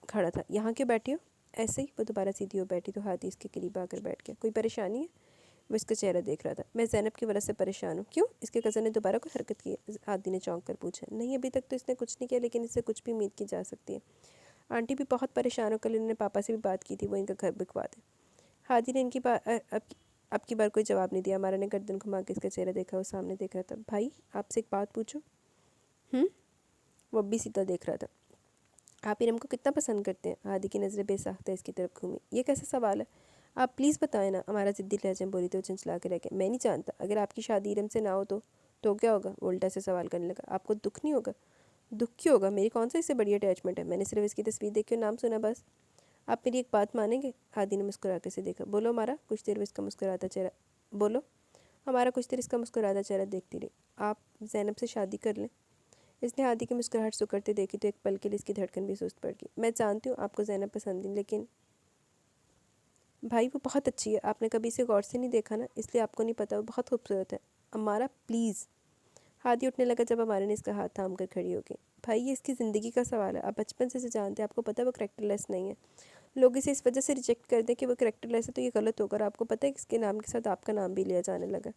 کھڑا تھا۔ یہاں کیوں بیٹھی ہو؟ ایسے ہی۔ وہ دوبارہ سیدھی ہو بیٹھی تو ہادی اس کے قریب آ کر بیٹھ گیا۔ کوئی پریشانی ہے؟ وہ اس کا چہرہ دیکھ رہا تھا۔ میں زینب کی وجہ سے پریشان ہوں۔ کیوں؟ اس کے کزن نے دوبارہ کوئی حرکت کی ہے؟ ہادی نے چونک کر پوچھا۔ نہیں، ابھی تک تو اس نے کچھ نہیں کیا، لیکن اس سے کچھ بھی امید کی جا سکتی ہے۔ آنٹی بھی بہت پریشان ہو، کل انہوں نے پاپا سے بھی بات کی تھی، وہ ان کا گھر بکوا دیں۔ ہادی نے ان کی اب کی بار کوئی جواب نہیں دیا۔ ہمارا نے گردن گھما کے اس کا چہرہ دیکھا، وہ سامنے دیکھ رہا تھا۔ بھائی آپ سے ایک بات پوچھوں؟ وہ اب بھی سیدھا دیکھ رہا تھا۔ آپ ارم کو کتنا پسند کرتے ہیں؟ ہادی کی نظریں بے ساختہ اس کی طرف گھومی۔ یہ کیسا سوال ہے؟ آپ پلیز بتائیں نا، ہمارا ضدی لہجے میں بولی تو چنچلا کے رہ گیا۔ میں نہیں جانتا، اگر آپ کی شادی ارم سے نہ ہو تو کیا ہوگا؟ وہ الٹا سے سوال کرنے لگا۔ آپ کو دکھ نہیں ہوگا؟ دکھ کیوں ہوگا؟ میری کون سا اس سے بڑی اٹیچمنٹ ہے؟ میں نے صرف اس کی تصویر دیکھ کے نام سنا بس۔ آپ میری ایک بات مانیں گے؟ ہادی نے مسکرا کے اسے دیکھا۔ بولو ہمارا۔ کچھ دیر وہ اس کا مسکراتا چہرہ بولو ہمارا کچھ دیر اس کا مسکراتا چہرہ دیکھتی رہی۔ آپ زینب سے شادی کر لیں؟ اس نے ہادی کی مسکراہٹ سکڑتے دیکھی تو ایک پل کے لیے اس کی دھڑکن بھی سست پڑ گئی۔ میں جانتی ہوں آپ کو زینب پسند نہیں، لیکن بھائی وہ بہت اچھی ہے۔ آپ نے کبھی اسے غور سے نہیں دیکھا نا، اس لیے آپ کو نہیں پتہ، وہ بہت خوبصورت ہے۔ ہمارا پلیز۔ ہادی اٹھنے لگا جب ہمارے نے اس کا ہاتھ تھام کر کھڑی ہو گئی۔ بھائی یہ اس کی زندگی کا سوال ہے، آپ بچپن سے اسے جانتے ہیں، آپ کو پتہ ہے وہ کریکٹر لیس نہیں ہے۔ لوگ اسے اس وجہ سے ریجیکٹ کر دیں کہ وہ کریکٹر لیس ہے تو یہ غلط ہوگا، اور آپ کو پتہ ہے اس کے نام کے ساتھ آپ کا نام بھی لیا جانے لگا۔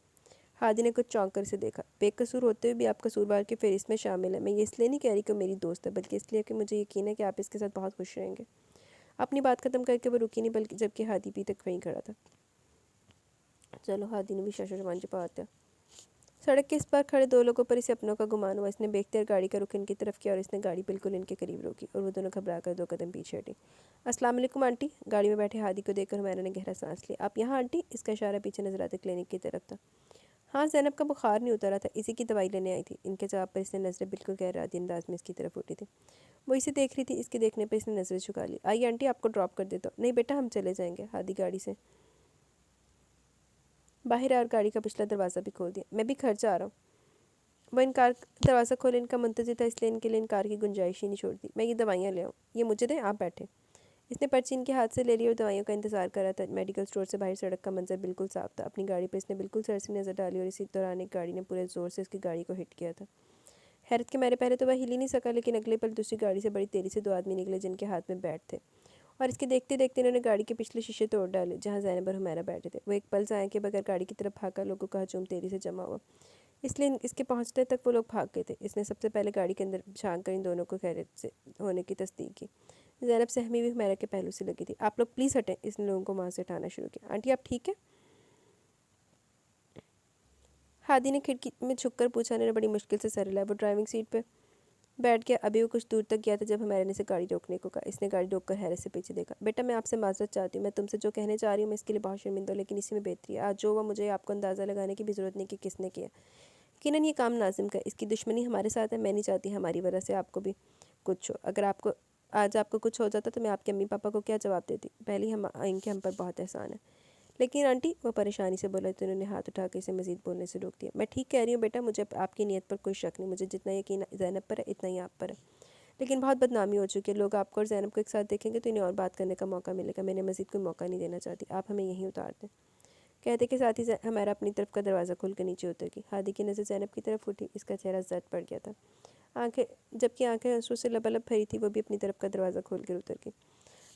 ہادی نے کچھ چونک کر اسے دیکھا۔ بے قصور ہوتے ہوئے بھی آپ قصوروار کی فہرست میں شامل ہیں۔ میں یہ اس لیے نہیں کہہ رہی کہ وہ میری دوست ہے، بلکہ اس لیے کہ مجھے یقین ہے کہ آپ اس کے ساتھ بہت خوش رہیں گے۔ اپنی بات ختم کر کے وہ رکی نہیں، بلکہ جبکہ ہادی بھی تک وہیں کھڑا تھا۔ چلو، ہادی نے بھی شاشہ زبان چھپا دیا۔ سڑک کے اس پار کھڑے دو لوگوں پر اسے اپنوں کا گمان ہوا۔ اس نے بے اختیار گاڑی کا رخ ان کی طرف کیا اور اس نے گاڑی بالکل ان کے قریب روکی، اور وہ دونوں گھبرا کر 2 قدم پیچھے ہٹی۔ السلام علیکم آنٹی۔ گاڑی میں بیٹھے ہادی کو دیکھ کر ہمارا نے گہرا سانس لیا۔ آپ یہاں آنٹی؟ اس کا اشارہ پیچھے نظر آتے کلینک کی طرف تھا۔ ہاں، زینب کا بخار نہیں اترا تھا، اسی کی دوائی لینے آئی تھی۔ ان کے جواب پر اس نے نظریں بالکل غیر عادی انداز میں اس کی طرف اٹھی تھی۔ وہ اسے دیکھ رہی تھی، اس کے دیکھنے پر اس نے نظریں جھکا لی۔ آئیے آنٹی، آپ کو ڈراپ کر دیتا ہوں۔ نہیں بیٹا، ہم چلے جائیں گے۔ ہادی گاڑی سے باہر آ اور گاڑی کا پچھلا دروازہ بھی کھول دیا۔ میں بھی گھر جا رہا ہوں۔ وہ انکار دروازہ کھولے ان کا منتظر تھا، اس لیے ان کے لیے انکار کی گنجائش ہی نہیں چھوڑتی۔ میں یہ دوائیاں لے آؤں؟ یہ مجھے دیں، آپ بیٹھے۔ اس نے پرچی ان کے ہاتھ سے لے لی اور دوائیوں کا انتظار کر رہا تھا۔ میڈیکل سٹور سے باہر سڑک کا منظر بالکل صاف تھا۔ اپنی گاڑی پر اس نے بالکل سرسری نظر ڈالی اور اسی دوران ایک گاڑی نے پورے زور سے اس کی گاڑی کو ہٹ کیا تھا۔ حیرت کے میرے پہلے تو وہ ہل ہی نہیں سکا، لیکن اگلے پل دوسری گاڑی سے بڑی تیزی سے 2 آدمی نکلے جن کے ہاتھ میں بیٹ تھے، اور اس کے دیکھتے دیکھتے انہوں نے گاڑی کے پچھلے شیشے توڑ ڈالے جہاں زینب اور ہمیرا بیٹھے تھے۔ وہ ایک پل ضائع کے بغیر گاڑی کی طرف بھاگا، لوگوں کا ہجوم تیزی سے جمع ہوا، اس لیے اس کے پہنچنے تک وہ لوگ بھاگ گئے تھے۔ اس نے سب سے پہلے گاڑی کے اندر جھانک کر ان دونوں کو خیریت سے ہونے کی تصدیق کی۔ زینب سہمی ہوئی ہمیرا کے پہلو سے لگی تھی۔ آپ لوگ پلیز ہٹیں۔ اس نے لوگوں کو وہاں سے ہٹانا شروع کیا۔ آنٹی آپ ٹھیک ہے؟ ہادی نے کھڑکی میں جھک کر پوچھا۔ انہوں نے بڑی مشکل سے سر ہلایا۔ وہ ڈرائیونگ سیٹ پہ بیٹھ گیا۔ ابھی وہ کچھ دور تک گیا تھا جب ہمارے نے اسے گاڑی روکنے کو کہا۔ اس نے گاڑی روک کر حیرت سے پیچھے دیکھا۔ بیٹا میں آپ سے معذرت چاہتی ہوں، میں تم سے جو کہنے جا رہی ہوں میں اس کے لیے بہت شرمندہ ہوں، لیکن اسی میں بہتری ہے۔ آج جو ہوا مجھے آپ کو اندازہ لگانے کی بھی ضرورت نہیں کہ کس نے کیا۔ یقیناً یہ کام ناظم کا ہے، اس کی دشمنی ہمارے ساتھ ہے۔ میں نہیں چاہتی ہماری وجہ سے آپ کو بھی کچھ ہو۔ اگر آج آپ کو کچھ ہو جاتا تو میں آپ کے امی پاپا کو کیا جواب دیتی؟ پہلے ان کے ہم پر بہت احسان ہے۔ لیکن آنٹی، وہ پریشانی سے بولا تو انہوں نے ہاتھ اٹھا کے اسے مزید بولنے سے روک دیا۔ میں ٹھیک کہہ رہی ہوں بیٹا، مجھے آپ کی نیت پر کوئی شک نہیں، مجھے جتنا یقین زینب پر ہے اتنا ہی آپ پر ہے، لیکن بہت بدنامی ہو چکی ہے۔ لوگ آپ کو اور زینب کو ایک ساتھ دیکھیں گے تو انہیں اور بات کرنے کا موقع ملے گا۔ میں نے مزید کوئی موقع نہیں دینا چاہتی، آپ ہمیں یہیں اتار دیں۔ کہتے کہ ساتھ ہی ہمارا اپنی طرف کا دروازہ کھول کے نیچے اتر گئی۔ ہادی کی نظر زینب کی طرف اٹھی، اس کا چہرہ زرد پڑ گیا تھا، جبکہ آنکھیں آنسو سے لبالب بھری تھی۔ وہ بھی اپنی طرف کا دروازہ کھول کر اتر گئی۔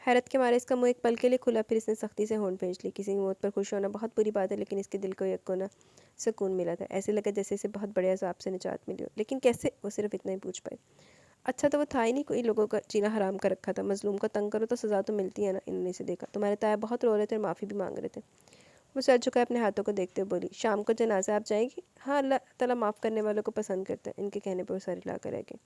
حیرت کے مارے اس کا منہ ایک پل کے لیے کھلا، پھر اس نے سختی سے ہونٹ بھینچ لی۔ کسی کی موت پر خوش ہونا بہت بری بات ہے، لیکن اس کے دل کو یک کونا سکون ملا تھا۔ ایسے لگا جیسے اسے بہت بڑے عذاب سے نجات ملی ہو، لیکن کیسے؟ وہ صرف اتنا ہی پوچھ پائی۔ اچھا تو وہ تھا ہی نہیں، کوئی لوگوں کا جینا حرام کر رکھا تھا۔ مظلوم کو تنگ کرو تو سزا تو ملتی ہے نا۔ انہوں نے اسے دیکھا۔ تمہارے تایا بہت رو رہے تھے اور معافی بھی مانگ رہے تھے۔ وہ سر جھکائے اپنے ہاتھوں کو دیکھتے ہوئے بولی، شام کو جنازہ آپ جائیں گی؟ ہاں، اللہ تعالیٰ معاف کرنے والوں کو پسند کرتا ہے۔ ان کے کہنے پر وہ سر ہلا کر رہ گئی۔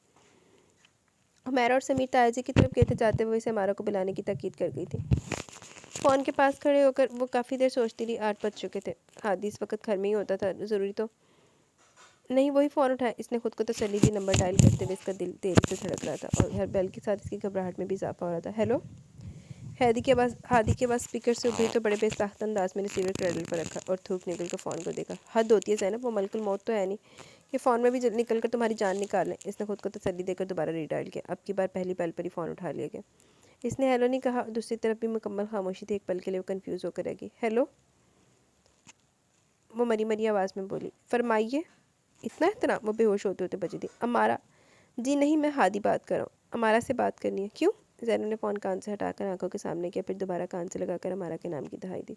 ہمیرا اور سمیر تایا جی کی طرف گئے تھے، جاتے ہوئے اسے ہمارا کو بلانے کی تاکید کر گئی تھی۔ فون کے پاس کھڑے ہو کر وہ کافی دیر سوچتی رہی۔ 8 بج چکے تھے۔ ہادی اس وقت گھر میں ہی ہوتا تھا، ضروری تو نہیں وہی فون اٹھایا۔ اس نے خود کو تسلی دی۔ نمبر ڈائل کرتے ہوئے اس کا دل تیزی سے دھڑک رہا تھا اور ہر بیل کے ساتھ اس کی گھبراہٹ میں بھی اضافہ ہو رہا تھا۔ ہیلو؟ ہادی کے آواز اسپیکر سے ابھری تو بڑے بے ساخت انداز میں ریسیور کریڈل پر رکھا اور تھوک نکل کر فون کو دیکھا۔ حد ہوتی ہے زینب، وہ ملک الموت تو ہے نہیں کہ فون میں بھی نکل کر تمہاری جان نکال لیں۔ اس نے خود کو تسلی دے کر دوبارہ ری ڈائل کیا۔ اب کی بار پہلی بیل پر ہی فون اٹھا لیا گیا۔ اس نے ہیلو نہیں کہا، دوسری طرف بھی مکمل خاموشی تھی۔ ایک پل کے لیے وہ کنفیوز ہو کر رہ گئی۔ ہیلو؟ وہ مری مری آواز میں بولی۔ فرمائیے۔ اتنا احترام؟ وہ بے ہوش ہوتے ہوتے بجی تھی۔ امارا؟ جی نہیں، میں ہادی بات کر رہا ہوں۔ امارا سے بات کرنی ہے؟ کیوں؟ زینب نے فون کان سے ہٹا کر آنکھوں کے سامنے کیا، پھر دوبارہ کان سے لگا کر امارا کے نام کی دہائی دی۔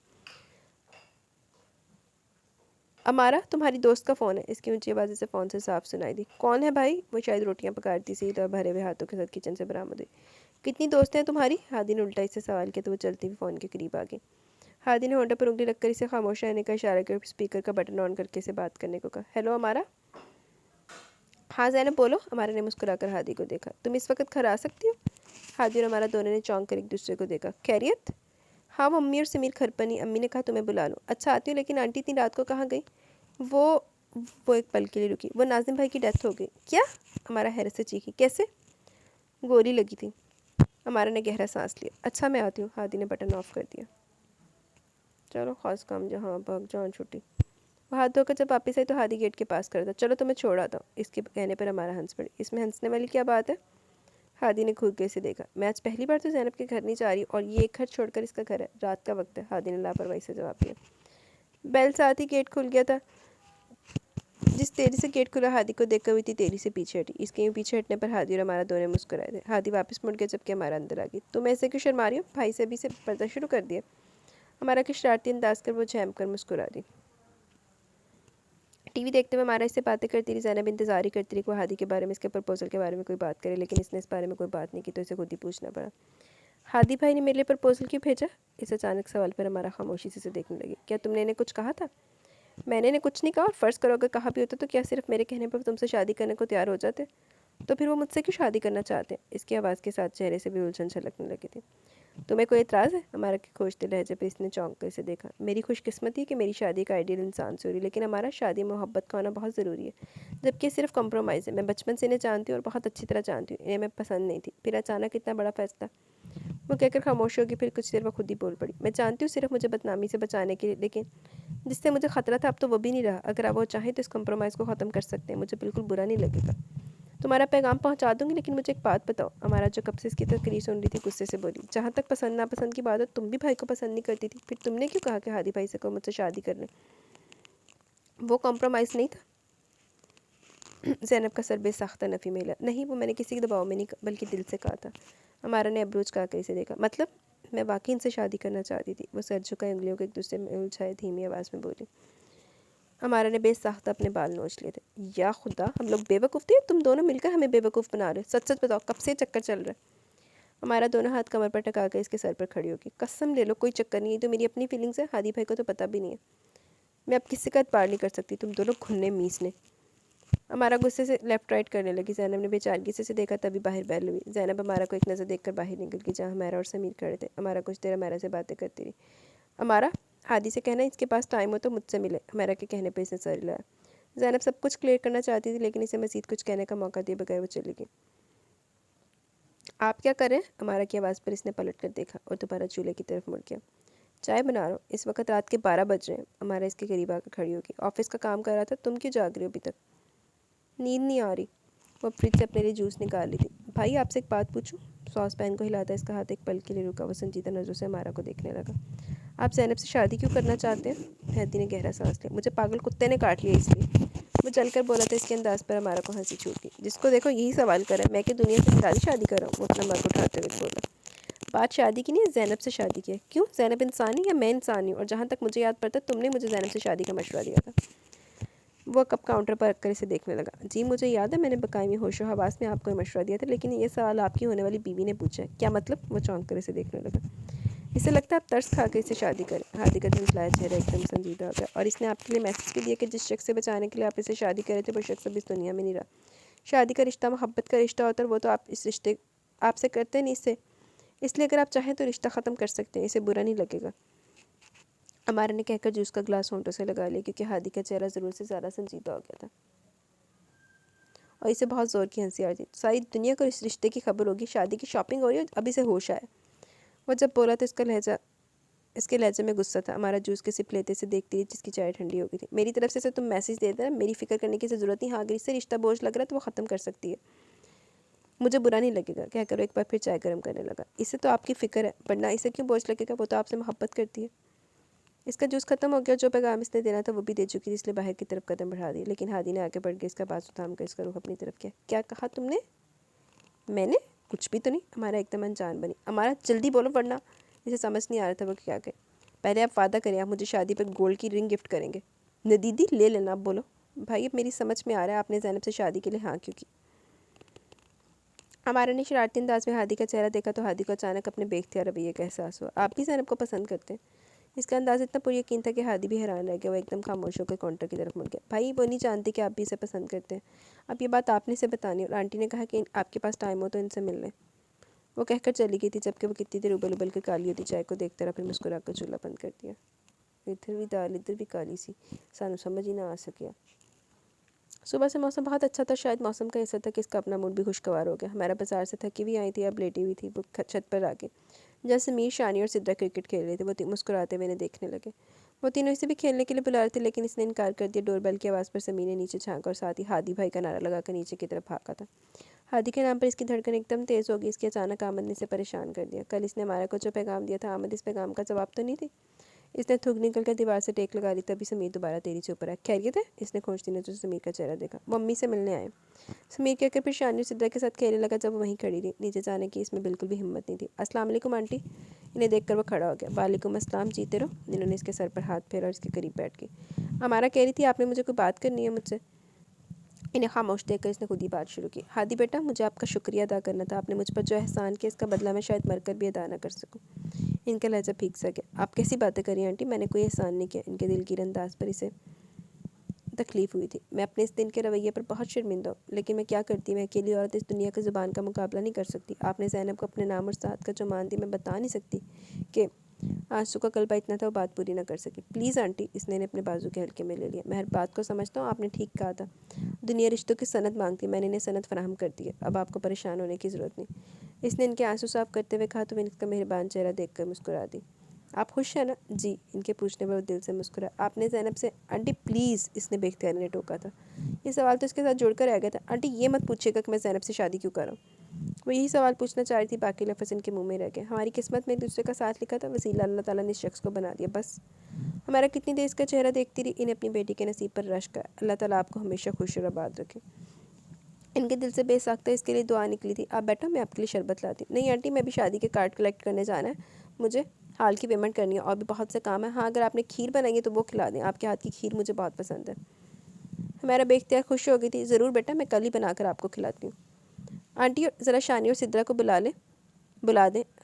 امارا، تمہاری دوست کا فون ہے۔ اس کی اونچی آواز سے فون سے صاف سنائی دی۔ کون ہے بھائی؟ وہ شاید روٹیاں پکارتی سی تو بھرے ہوئے ہاتھوں کے ساتھ کچن سے برآمد ہوئی۔ کتنی دوستیں ہیں تمہاری؟ ہادی نے الٹا اس سے سوال کیا تو وہ چلتی ہوئی فون کے قریب آ گئی۔ ہادی نے ہونٹوں پر انگلی رکھ کر اسے خاموش رہنے کا اشارہ کیا اور اسپیکر کا بٹن آن کر کے اسے بات کرنے کو کہا۔ ہیلو امارا؟ ہاں زینب بولو۔ امارا نے مسکرا کر ہادی کو دیکھا۔ تم اس وقت گھر آ سکتی ہو؟ ہادی اور امارا دونوں نے چونک کر ایک دوسرے کو دیکھا۔ خیریت؟ ہاں، وہ امی اور سمیر گھر پر نہیں، امی نے کہا تمہیں بلا لوں۔ اچھا آتی ہوں، لیکن آنٹی اتنی رات کو کہاں گئی؟ وہ ایک پل کے لیے رکی۔ وہ ناظم بھائی کی ڈیتھ ہو گئی؟ کیا؟ امارا حیرت سے چیخی۔ کیسے؟ گولی لگی تھی۔ امارا نے گہرا سانس لیا۔ اچھا میں آتی ہوں۔ ہادی نے بٹن آف کر دیا۔ چلو خاص کام جہاں بھاگ جان چھٹی۔ وہ ہاتھ دھو کر جب واپس آئی تو ہادی گیٹ کے پاس کھڑا تھا۔ چلو تمہیں چھوڑ آتا ہوں۔ اس کے کہنے پر ہمارا ہنس پڑی۔ اس میں ہنسنے والی کیا بات ہے؟ ہادی نے گھور کے اسے دیکھا۔ میں آج پہلی بار تو زینب کے گھر نہیں جا رہی اور یہ ایک گھر چھوڑ کر اس کا گھر ہے۔ رات کا وقت ہے، ہادی نے لاپرواہی سے جواب دیا۔ بیل ساتھ ہی گیٹ کھل گیا تھا۔ جس تیزی سے گیٹ کھلا ہادی کو دیکھ کر ہوئی تھی تیزی سے پیچھے ہٹی۔ اس کے یوں پیچھے ہٹنے پر ہادی اور ہمارا دونوں مسکرائے تھے۔ ہادی واپس مڑ گیا جبکہ ہمارا اندر آ گئی۔ تم ایسے کیوں شرما رہی ہو؟ بھائی سے ابھی سے پردہ شروع کر دیا؟ ہمارا کی شرارتی انداز کر وہ جھیم کر مسکرا دی۔ ٹی وی دیکھتے ہوئے ہمارا اس سے باتیں کرتی رہی۔ زینب انتظار ہی کرتی رہی کہ وہ ہادی کے بارے میں، اس کے پرپوزل کے بارے میں کوئی بات کرے، لیکن اس نے اس بارے میں کوئی بات نہیں کی تو اسے خود ہی پوچھنا پڑا۔ ہادی بھائی نے میرے لیے پرپوزل کیوں بھیجا؟ اس اچانک سوال پر ہمارا خاموشی سے دیکھنے لگی۔ کیا تم نے انہیں کچھ کہا تھا؟ میں نے انہیں کچھ نہیں کہا، اور فرض کرو اگر کہا بھی ہوتا تو کیا صرف میرے کہنے پر تم سے شادی کرنے کو تیار ہو جاتے؟ تو پھر وہ مجھ سے کیوں شادی کرنا چاہتے ہیں؟ اس کی آواز کے ساتھ چہرے سے بھی الجھن چھلکنے لگی تھی۔ تمہیں کوئی اعتراض ہے؟ ہمارا کے کھوجتے لہجے پہ اس نے چونک کر اسے دیکھا۔ میری خوش قسمتی ہے کہ میری شادی ایک آئیڈیل انسان سے ہو رہی، لیکن ہمارا شادی محبت کا ہونا بہت ضروری ہے، جبکہ صرف کمپرومائز ہے۔ میں بچپن سے انہیں جانتی ہوں اور بہت اچھی طرح جانتی ہوں، انہیں میں پسند نہیں تھی، پھر اچانک اتنا بڑا فیصلہ؟ وہ کہہ کر خاموش ہوگی، پھر کچھ دیر وہ خود ہی بول پڑی۔ میں جانتی ہوں صرف مجھے بدنامی سے بچانے کے لیے، لیکن جس سے مجھے خطرہ تھا اب تو وہ بھی نہیں رہا۔ اگر آپ وہ چاہیں تو اس کمپرومائز کو ختم کر سکتے ہیں، مجھے بالکل برا نہیں لگے گا۔ تمہارا پیغام پہنچا دوں گی، لیکن مجھے ایک بات بتاؤ۔ ہمارا جو کب سے اس کی تقریر سن رہی تھی غصے سے بولی۔ جہاں تک پسند ناپسند کی بات ہے، تم بھی بھائی کو پسند نہیں کرتی تھی، پھر تم نے کیوں کہا کہ ہادی بھائی سے کو مجھ سے شادی کر لیں؟ وہ کمپرومائز نہیں تھا؟ زینب کا سر بے ساختہ نفی میں ہلا۔ نہیں، وہ میں نے کسی کے دباؤ میں نہیں بلکہ دل سے کہا تھا۔ ہمارا نے ابروج کہا کر اسے دیکھا۔ مطلب؟ میں واقعی ان سے شادی کرنا چاہتی تھی۔ وہ سر جھکائے انگلیوں کو ایک دوسرے میں الجھائے دھیمی آواز میں بولی۔ ہمارا نے بے ساختہ اپنے بال نوچ لیے تھے۔ یا خدا، ہم لوگ بے وقوف تھے، تم دونوں مل کر ہمیں بے وقوف بنا رہے ہو۔ سچ سچ بتاؤ، کب سے چکر چل رہا ہے؟ ہمارا دونوں ہاتھ کمر پر ٹکا کر اس کے سر پر کھڑی ہوگی۔ قسم لے لو کوئی چکر نہیں ہے، تو میری اپنی فیلنگز ہے، ہادی بھائی کو تو پتہ بھی نہیں ہے۔ میں اب کسی کا اعتبار نہیں کر سکتی، تم دونوں گھننے میسنے۔ ہمارا غصے سے لیفٹ رائٹ کرنے لگی۔ زینب نے بے چارگی سے دیکھا، تبھی باہر بیل ہوئی۔ زینب ہمارا کو ایک نظر دیکھ کر باہر نکل گئی، جہاں ہمارا اور سمیر کھڑے تھے۔ ہمارا کچھ دیر ہمارا سے باتیں کرتی رہی۔ ہمارا ہادی سے کہنا اس کے پاس ٹائم ہو تو مجھ سے ملے۔ ہمارا کے کہنے پہ اس نے سر ہلایا۔ زینب سب کچھ کلیئر کرنا چاہتی تھی، لیکن اسے مزید کچھ کہنے کا موقع دیے بغیر وہ چلی گئی۔ آپ کیا کر رہے ہیں؟ ہمارا کی آواز پر اس نے پلٹ کر دیکھا اور دوبارہ چولہے کی طرف مڑ گیا۔ چائے بنا رہا ہوں، اس وقت رات کے 12 بج رہے ہیں۔ ہمارا اس کے قریب آ کر کھڑی ہوگی۔ آفس کا کام کر رہا تھا، تم کیوں جاگ رہی ہو ابھی تک؟ نیند نہیں آ رہی۔ وہ فریج سے اپنے لیے جوس نکال لی تھی۔ بھائی آپ سے ایک بات پوچھوں؟ ساس پین کو ہلاتا اس کا ہاتھ ایک پل کے لیے رکا۔ وہ سنجیدہ نظروں سے ہمارا کو دیکھنے لگا۔ آپ زینب سے شادی کیوں کرنا چاہتے ہیں؟ ہادی نے گہرا سانس لیا۔ مجھے پاگل کتے نے کاٹ لیا اس لیے۔ وہ چل کر بولا تھا، اس کے انداز پر ہمارا کو ہنسی چھوٹ گئی۔ جس کو دیکھو یہی سوال کرا، میں کہ دنیا سے نرالی شادی کر رہا ہوں، وہ اپنا مرد اٹھاتے ہوئے بولا۔ بات شادی کی نہیں ہے، زینب سے شادی کی ہے۔ کیوں؟ زینب انسان ہے یا میں انسان ہوں؟ اور جہاں تک مجھے یاد پڑتا ہے تم نے مجھے زینب سے شادی کا مشورہ دیا تھا۔ وہ کب کاؤنٹر پر رکھ کر اسے دیکھنے لگا۔ جی مجھے یاد ہے، میں نے بقائی ہوش و حواس میں آپ کو مشورہ دیا تھا، لیکن یہ سوال آپ کی ہونے والی بیوی نے پوچھا ہے۔ کیا مطلب؟ وہ چونک کر اسے دیکھنے لگا۔ اسے لگتا ہے آپ ترس کھا کے اسے شادی کریں۔ ہادی کا جھنجھلایا چہرہ ایک دم سنجیدہ ہو گیا، اور اس نے آپ کے لیے میسج بھی دیا کہ جس شخص سے بچانے کے لیے آپ اسے شادی کرے تھے وہ شخص اب اس دنیا میں نہیں رہا۔ شادی کا رشتہ محبت کا رشتہ ہوتا ہے، وہ تو آپ اس رشتے آپ سے کرتے نہیں اس لیے اگر آپ چاہیں تو رشتہ ختم کر سکتے ہیں، اسے برا نہیں لگے گا۔ امارا نے کہہ کر جوس کا گلاس ہونٹوں سے لگا لیا، کیونکہ ہادی کا چہرہ ضرور سے زیادہ سنجیدہ ہو گیا تھا اور اسے بہت زور کی ہنسی آ رہی تھی۔ ساری دنیا کو اس رشتے کی خبر ہوگی، شادی کی شاپنگ ہو رہی ہے، اب اسے ہوش آیا۔ وہ جب بولا تو اس کے لہجے میں غصہ تھا۔ ہمارا جوس کے سپ لیتے سے دیکھتی رہی جس کی چائے ٹھنڈی ہو گئی تھی۔ میری طرف سے تم میسج دے دینا، میری فکر کرنے کی ضرورت نہیں۔ ہاں اگر اس سے رشتہ بوجھ لگ رہا ہے تو وہ ختم کر سکتی ہے، مجھے برا نہیں لگے گا، کہہ کر ایک بار پھر چائے گرم کرنے لگا۔ اسے تو آپ کی فکر ہے، ورنہ اسے کیوں بوجھ لگے گا؟ وہ تو آپ سے محبت کرتی ہے۔ اس کا جوس ختم ہو گیا، جو پیغام اس نے دینا تھا وہ بھی دے چکی تھی، اس لیے باہر کی طرف قدم بڑھا دی، لیکن ہادی نے آگے بڑھ کے اس کا بازو تھام کر اس کا رخ اپنی طرف کیا۔ کیا کہا تم نے؟ میں نے کچھ بھی تو نہیں۔ ہمارا ایک دم انجان بنی۔ ہمارا جلدی بولو ورنہ اسے سمجھ نہیں آ رہا تھا وہ کیا کہے۔ پہلے آپ وعدہ کریں، آپ مجھے شادی پر گولڈ کی رنگ گفٹ کریں گے۔ ندیدی لے لینا، آپ بولو۔ بھائی اب میری سمجھ میں آ رہا ہے آپ نے زینب سے شادی کے لیے ہاں کیوں کی۔ ہمارا نے شرارتی انداز میں ہادی کا چہرہ دیکھا تو ہادی کو اچانک اپنے بے اختیار رویے کا احساس ہوا۔ آپ بھی زینب کو پسند کرتے ہیں؟ اس کا انداز اتنا پر یقین تھا کہ ہادی بھی حیران رہ گیا۔ وہ ایک دم خاموش ہو کے کاؤنٹر کی طرف مڑ گیا۔ بھائی وہ نہیں جانتی کہ آپ بھی اسے پسند کرتے ہیں، اب یہ بات آپ نے اسے بتانی، اور آنٹی نے کہا کہ آپ کے پاس ٹائم ہو تو ان سے مل لیں۔ وہ کہہ کر چلی گئی تھی، جبکہ وہ کتنی دیر ابل ابل کر کالی ہوتی چائے کو دیکھتا رہا، پھر مسکرا کر چولہا بند کر دیا۔ ادھر بھی دال ادھر بھی کالی سی، سانو سمجھ ہی نہ آ سکیا۔ صبح سے موسم بہت اچھا تھا، شاید موسم کا ایسا تھا کہ اس کا اپنا موڈ بھی خوشگوار ہو گیا۔ ہمارا بازار سے تھکی بھی آئی تھی، اب لیٹی ہوئی تھی وہ چھت پر آ کے، جہاں سمیر، شانی اور سدرا کرکٹ کھیل رہے تھے۔ وہ مسکراتے ہوئے انہیں دیکھنے لگے۔ وہ تینوں اسے بھی کھیلنے کے لیے بلا رہے تھے، لیکن اس نے انکار کر دیا۔ ڈور بیل کی آواز پر سمیر نے نیچے جھانکا اور ساتھ ہی ہادی بھائی کا نعرہ لگا کر نیچے کی طرف بھاگا تھا۔ ہادی کے نام پر اس کی دھڑکن ایک دم تیز ہو گئی۔ اس کے اچانک آمد نے اسے پریشان کر دیا۔ کل اس نے ہمارا کو جو پیغام دیا تھا، آمد اس پیغام کا جواب تو نہیں تھی؟ اس نے تھوک نکل کر دیوار سے ٹیک لگا لی، تبھی سمیر دوبارہ تیزی سے اوپر آیا۔ خیریت ہے؟ اس نے کھوجتی نظروں سے سمیر کا چہرہ دیکھا۔ وہ امی سے ملنے آئے، سمیر کہہ کر پھر شانی اور سدرا کے ساتھ کھیلنے لگا، جب وہ وہیں کھڑی رہی۔ نیچے جانے کی اس میں بالکل بھی ہمت نہیں تھی۔ السلام علیکم آنٹی۔ انہیں دیکھ کر وہ کھڑا ہو گیا۔ وعلیکم السلام، جیتے رہو۔ انہوں نے اس کے سر پر ہاتھ پھیرا اور اس کے قریب بیٹھ گئی۔ ہمارا کہہ رہی تھی آپ نے مجھے کوئی بات کرنی ہے مجھ سے؟ انہیں خاموش دیکھ کر اس نے خود ہی بات شروع کی۔ ہادی بیٹا، مجھے آپ کا شکریہ ادا کرنا تھا، آپ نے مجھ پر جو احسان کیا اس کا بدلہ میں شاید مر کر بھی ادا نہ کر سکوں۔ ان کا لہجہ پھیک سا گیا۔ آپ کیسی باتیں کر رہی ہیں آنٹی؟ میں نے کوئی احسان نہیں کیا۔ ان کے دل گیر انداز پر اسے تکلیف ہوئی تھی۔ میں اپنے اس دن کے رویے پر بہت شرمندہ ہوں، لیکن میں کیا کرتی، میں اکیلی عورت اس دنیا کی زبان کا مقابلہ نہیں کر سکتی۔ آپ نے زینب کو اپنے نام اور ساتھ کا جو مان دی، میں بتا نہیں سکتی کہ آنسو کا قلبہ اتنا تھا وہ بات پوری نہ کر سکی۔ پلیز آنٹی، اس نے اپنے بازو کے ہلکے میں لے لیا۔ میں ہر بات کو سمجھتا ہوں، آپ نے ٹھیک کہا تھا، دنیا رشتوں کی سند مانگتی، میں نے انہیں سند فراہم کر دی ہے، اب آپ کو پریشان ہونے کی ضرورت نہیں۔ اس نے ان کے آنسو صاف کرتے ہوئے کہا تو وہ ان کا مہربان چہرہ دیکھ کر مسکرا دی۔ آپ خوش ہیں نا؟ جی، ان کے پوچھنے پر وہ دل سے مسکرا۔ آپ نے زینب سے آنٹی پلیز، اس نے بے اختیاری نے ٹوکا تھا۔ یہ سوال تو اس کے ساتھ جڑ کر رہ گیا تھا۔ آنٹی یہ مت پوچھیے گا کہ میں زینب سے شادی کیوں کر رہا ہوں۔ وہ یہی سوال پوچھنا چاہ رہی تھی، باقی لفظ ان کے منہ میں رہ گئے۔ ہماری قسمت میں ایک دوسرے کا ساتھ لکھا تھا، وسیلہ اللہ تعالیٰ نے اس شخص کو بنا دیا، بس۔ ہمارا کتنی دیر اس کا چہرہ دیکھتی رہی، انہیں اپنی بیٹی کے نصیب پر رشک آیا۔ اللہ تعالیٰ آپ کو ہمیشہ خوش اور آباد رکھے۔ ان کے دل سے بے ساختہ اس کے لیے دعا نکلی تھی۔ آپ بیٹھو، میں آپ کے لیے شربت لاتی ہوں۔ نہیں آنٹی، میں بھی شادی کے کارڈ کلیکٹ کرنے جانا ہے، مجھے حال کی پیمنٹ کرنی ہے، اور بھی بہت سے کام ہیں۔ ہاں اگر آپ نے کھیر بنائی ہے تو وہ کھلا دیں، آپ کے ہاتھ کی کھیر مجھے بہت پسند ہے۔ ہمارا بے اختیار خوش ہو گئی تھی۔ ضرور بیٹا، میں کل ہی بنا کر آپ کو کھلاتی ہوں۔ آنٹی ذرا شانی اور سدرا کو بلا دیں۔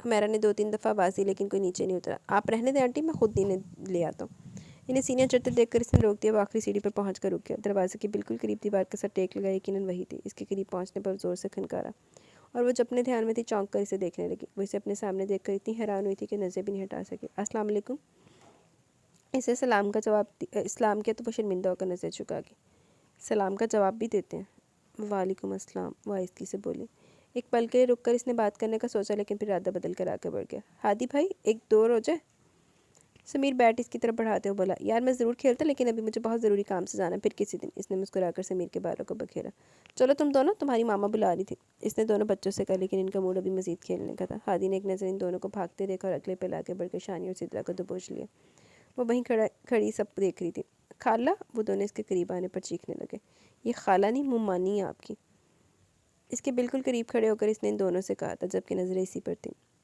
ہمارا نے 2-3 دفعہ آواز دی لیکن کوئی نیچے نہیں اترا۔ آپ رہنے دیں آنٹی، میں خود انہیں لے آتا ہوں۔ انہیں سینیاں چڑھتے دیکھ کر اس نے روک دیا۔ وہ آخری سیڑھی پر پہنچ کر رک گیا، دروازے کے بالکل قریب دیوار کے ساتھ ٹیک لگا، یقیناً وہی تھی۔ اس کے قریب پہنچنے پر زور سے کھنکارا، اور وہ جب اپنے دھیان میں تھی چونک کر اسے دیکھنے لگی۔ وہ اسے اپنے سامنے دیکھ کر اتنی حیران ہوئی تھی کہ نظر بھی نہیں ہٹا سکی۔ السلام علیکم۔ اسے سلام کا جواب اسلام کیا تو وہ شرمندہ ہو کر نظر جھکا گئی۔ سلام کا جواب بھی دیتے ہیں؟ وعلیکم السلام، وہ آہستگی سے بولی۔ ایک پل کے لیے رک کر اس نے بات کرنے کا سوچا، لیکن پھر ارادہ بدل کر آگے بڑھ گیا۔ ہادی بھائی ایک دور ہو جائے؟ سمیر بیٹ اس کی طرف بڑھاتے ہوئے بولا۔ یار میں ضرور کھیلتا، لیکن ابھی مجھے بہت ضروری کام سے جانا ہے، پھر کسی دن۔ اس نے مسکرا کر سمیر کے بالوں کو بکھیرا۔ چلو تم دونوں، تمہاری ماما بلا رہی تھی، اس نے دونوں بچوں سے کہا، لیکن ان کا موڈ ابھی مزید کھیلنے کا تھا۔ ہادی نے ایک نظر ان دونوں کو بھاگتے دیکھا اور اگلے پل آگے بڑھ کر شانی اور سدرا کو دبوچ لیا۔ وہ وہیں کھڑی سب دیکھ رہی تھی۔ خالہ، وہ دونوں اس کے قریب آنے پر چیخنے لگے۔ یہ خالہ نہیں، ممانی ہے آپ کی۔ اس کے بالکل قریب کھڑے ہو کر اس نے ان دونوں سے کہا تھا، جبکہ نظریں اسی پر تھیں۔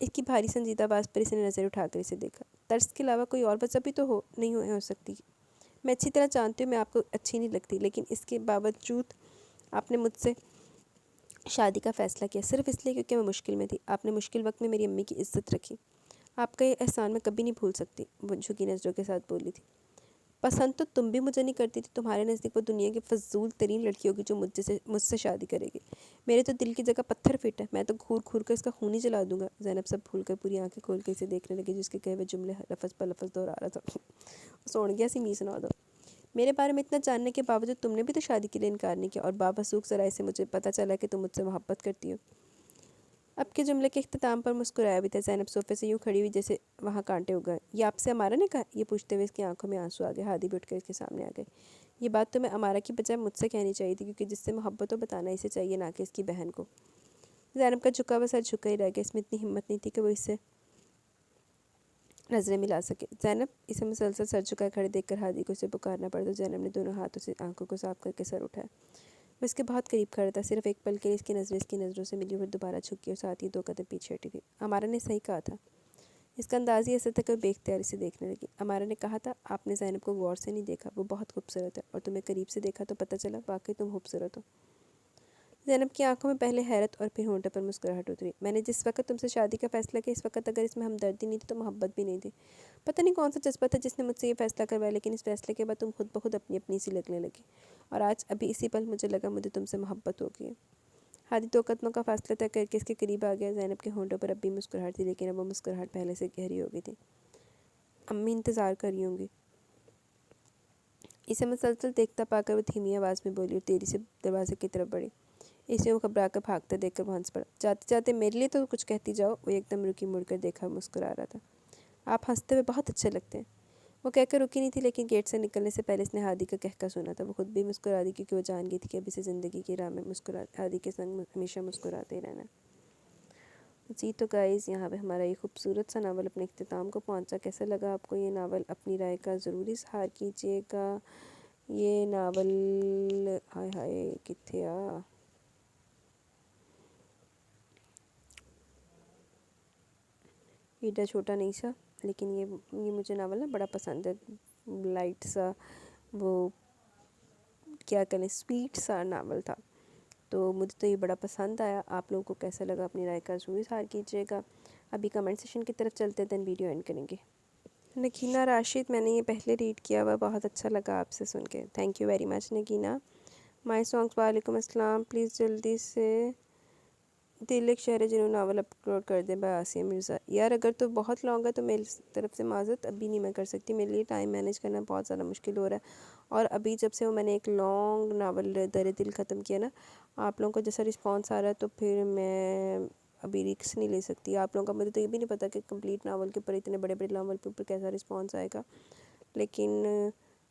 اس کی بھاری سنجیدہ آواز پر اس نے نظر اٹھا کر اسے دیکھا۔ طرز کے علاوہ کوئی اور وجہ بھی تو نہیں ہو سکتی۔ میں اچھی طرح جانتی ہوں میں آپ کو اچھی نہیں لگتی، لیکن اس کے باوجود آپ نے مجھ سے شادی کا فیصلہ کیا صرف اس لیے کیونکہ میں مشکل میں تھی۔ آپ نے مشکل وقت میں میری امی کی عزت رکھی۔ آپ کا یہ احسان میں کبھی نہیں بھول سکتی، وہ جھکی نظروں کے ساتھ بولی تھی۔ پسند تو تم بھی مجھے نہیں کرتی تھی، تمہارے نزدیک وہ دنیا کی فضول ترین لڑکی ہوگی جو مجھ سے شادی کرے گی۔ میرے تو دل کی جگہ پتھر فٹ ہے، میں تو گھور گھور کر اس کا خون ہی جلا دوں گا۔ زینب سب بھول کر پوری آنکھیں کھول کے اسے دیکھنے لگی، جس کے کہے ہوئے جملے لفظ پر لفظ دہرا رہا تھا۔ سوڑ گیا سی می سنا دو۔ میرے بارے میں اتنا جاننے کے باوجود تم نے بھی تو شادی کے لیے انکار نہیں کیا، اور بابسوخ ذرائع سے مجھے پتہ چلا کہ تم مجھ سے محبت کرتی ہو۔ اب کے جملے کے اختتام پر مسکرایا بھی تھا۔ زینب صوفے سے یوں کھڑی ہوئی جیسے وہاں کانٹے اگ گئے۔ یہ آپ سے امارہ نے کہا؟ یہ پوچھتے ہوئے اس کی آنکھوں میں آنسو آ گئے۔ ہادی بھی اٹھ کر اس کے سامنے آ گئے۔ یہ بات تمہیں امارہ کی بجائے مجھ سے کہنی چاہیے تھی، کیونکہ جس سے محبت ہو بتانا اسے چاہیے، نہ کہ اس کی بہن کو۔ زینب کا جھکا ہوا سر جھکا ہی رہ گیا۔ اس میں اتنی ہمت نہیں تھی کہ وہ اس سے نظریں ملا سکے۔ زینب! اسے مسلسل سر جھکائے کھڑے دیکھ کر ہادی کو اسے پکارنا پڑا تو زینب نے دونوں ہاتھوں سے آنکھوں کو صاف کر کے سر اٹھایا۔ وہ اس کے بہت قریب کھڑا تھا، صرف ایک پل کے لیے اس کی نظریں اس کی نظروں سے ملی اور دوبارہ جھکی اور ساتھ ہی 2 قدم پیچھے ہٹی تھی۔ امارہ نے صحیح کہا تھا۔ اس کا انداز ہی ایسا تھا کہ وہ بے اختیار اسے دیکھنے لگی۔ امارہ نے کہا تھا، آپ نے زینب کو غور سے نہیں دیکھا، وہ بہت خوبصورت ہے، اور تمہیں قریب سے دیکھا تو پتہ چلا واقعی تم خوبصورت ہو۔ زینب کی آنکھوں میں پہلے حیرت اور پھر ہونٹوں پر مسکراہٹ اتری۔ میں نے جس وقت تم سے شادی کا فیصلہ کیا، اس وقت اگر اس میں ہمدردی نہیں تھی تو محبت بھی نہیں تھی۔ پتہ نہیں کون سا جذبہ تھا جس نے مجھ سے یہ فیصلہ کروایا، لیکن اس فیصلے کے بعد تم خود بخود اپنی اپنی سی لگنے لگی، اور آج ابھی اسی پل مجھے لگا مجھے تم سے محبت ہو گئی ہے۔ ہادی 2 قدموں کا فاصلہ طے کر کے اس کے قریب آ گیا۔ زینب کے ہونٹوں پر اب بھی مسکراہٹ تھی، لیکن اب وہ مسکراہٹ پہلے سے گہری ہو گئی تھی۔ امی انتظار کر رہی ہوں گی۔ اسے مسلسل دیکھتا پا کر وہ دھیمی آواز میں بولی اور تیزی سے دروازے کی طرف بڑھی۔ اسے وہ گھبرا کر بھاگتا دیکھ کر وہ ہنس پڑا۔ جاتے جاتے میرے لیے تو کچھ کہتی جاؤ۔ وہ ایک دم رکی، مڑ کر دیکھا، مسکرا رہا تھا۔ آپ ہنستے ہوئے بہت اچھے لگتے ہیں۔ وہ کہہ کر رکی نہیں تھی، لیکن گیٹ سے نکلنے سے پہلے اس نے ہادی کا کہکا سنا تھا۔ وہ خود بھی مسکرا دی، کیونکہ وہ جان گئی تھی کہ اب اسے زندگی کی راہ میں ہادی کے سنگ ہمیشہ مسکراتے ہی رہنا۔ جی تو گائز، یہاں پہ ہمارا یہ خوبصورت سا ناول اپنے اختتام کو پہنچا۔ کیسا لگا آپ کو یہ ناول؟ اپنی رائے کا ضرور اظہار کیجیے گا۔ یہ ناول ہائے ہائے کتھے آ ایڈا چھوٹا نہیں سا، لیکن یہ مجھے ناول نا بڑا پسند ہے۔ لائٹ سا، وہ کیا کہنے، سویٹ سا ناول تھا، تو مجھے تو یہ بڑا پسند آیا۔ آپ لوگوں کو کیسا لگا اپنی رائے کا ضرور اظہار کیجیے گا۔ ابھی کمنٹ سیشن کی طرف چلتے ہیں، دین ویڈیو اینڈ کریں گے۔ نگینہ راشد، میں نے یہ پہلے ریڈ کیا ہوا، بہت اچھا لگا آپ سے سن کے، thank you very much Nagina. My songs, وعلیکم السلام، پلیز جلدی سے دل ایک شہر جنوں ناول اپلوڈ کر دیں بائی آسیہ مرزا۔ یار اگر تو بہت لانگ ہے تو میری طرف سے معذرت، ابھی نہیں میں کر سکتی، میرے لیے ٹائم مینیج کرنا بہت زیادہ مشکل ہو رہا ہے، اور ابھی جب سے میں نے ایک لانگ ناول در دل ختم کیا نا، آپ لوگوں کو جیسا رسپانس آ رہا ہے تو پھر میں ابھی رسک نہیں لے سکتی۔ آپ لوگوں کا مجھے تو یہ بھی نہیں پتا کہ کمپلیٹ ناول کے اوپر، اتنے بڑے بڑے ناول کے اوپر کیسا رسپانس آئے گا، لیکن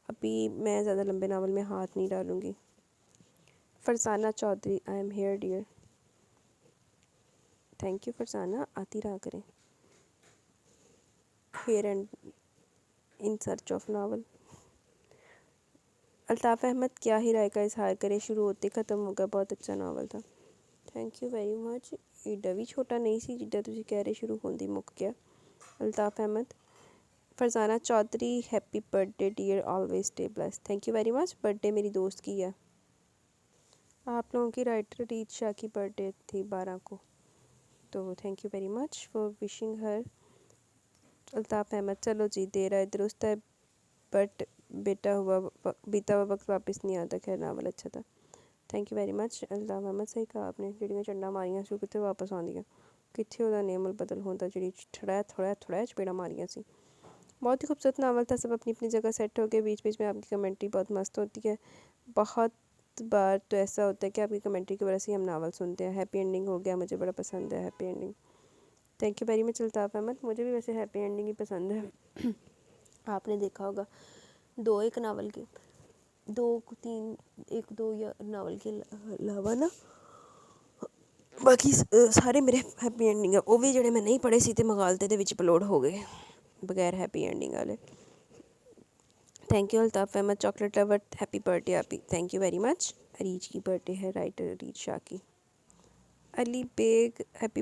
ابھی میں زیادہ لمبے ناول میں ہاتھ نہیں ڈالوں گی۔ Farzana Chaudhry, I am here dear, thank you Farzana, آتی رہا کریں۔ Here and in search of novel. Altaf Ahmed, کیا ہی رائے کا اظہار کرے، شروع ہوتے ختم ہو گیا، بہت اچھا ناول تھا، تھینک یو ویری مچ۔ ایڈا بھی چھوٹا نہیں سی جدہ تسی کہہ رہے شروع ہوندی مک گیا۔ Altaf Ahmed. Farzana Chaudhry, happy birthday dear, always stay blessed, thank you very much. Birthday میری دوست کی ہے، آپ لوگوں کی رائٹر ریت شاہ کی برتھ ڈے تھی 12 کو، تو thank you very much for wishing her. Altaf Ahmed, چلو جی دیر آئے درست ہے، بٹ بیتا ہوا وقت واپس نہیں آتا، خیر ناول اچھا تھا، thank you very much. Altaf Ahmed, صحیح کہا آپ نے، جڑیاں چنڈا ماریاں سی کتنے واپس آندیاں، کتنے وہ نیم البدل ہوتا، جڑی تھوڑا چپیڑا ماریاں سی۔ بہت ہی خوبصورت ناول تھا، سب اپنی اپنی جگہ سیٹ ہو گئے، بیچ بیچ میں آپ کی کمنٹری بہت مست ہوتی ہے، بہت بار تو ایسا ہوتا ہے کہ آپ کی کمنٹری کی وجہ سے ہم ناول سنتے ہیں۔ ہیپی اینڈنگ ہو گیا، مجھے بڑا پسند ہے happy ending, thank you very much Altaf Ahmed, مجھے بھی ویسے ہیپی اینڈنگ ہی پسند ہے۔ آپ نے دیکھا ہوگا ایک ناول کے دو یا ناول کے علاوہ نا باقی سارے میرے ہیپی اینڈنگ ہے، وہ بھی جڑے میں نہیں پڑھے سی تے مغالطے دے وچ اپلوڈ ہو گئے بغیر ہیپی اینڈنگ والے۔ Thank you Altaf Ahmed, chocolate lover, happy birthday آپ، thank you very much. Areej کی برتھ ڈے ہے، رائٹر اریج شاہ کی۔ Ali bag, happy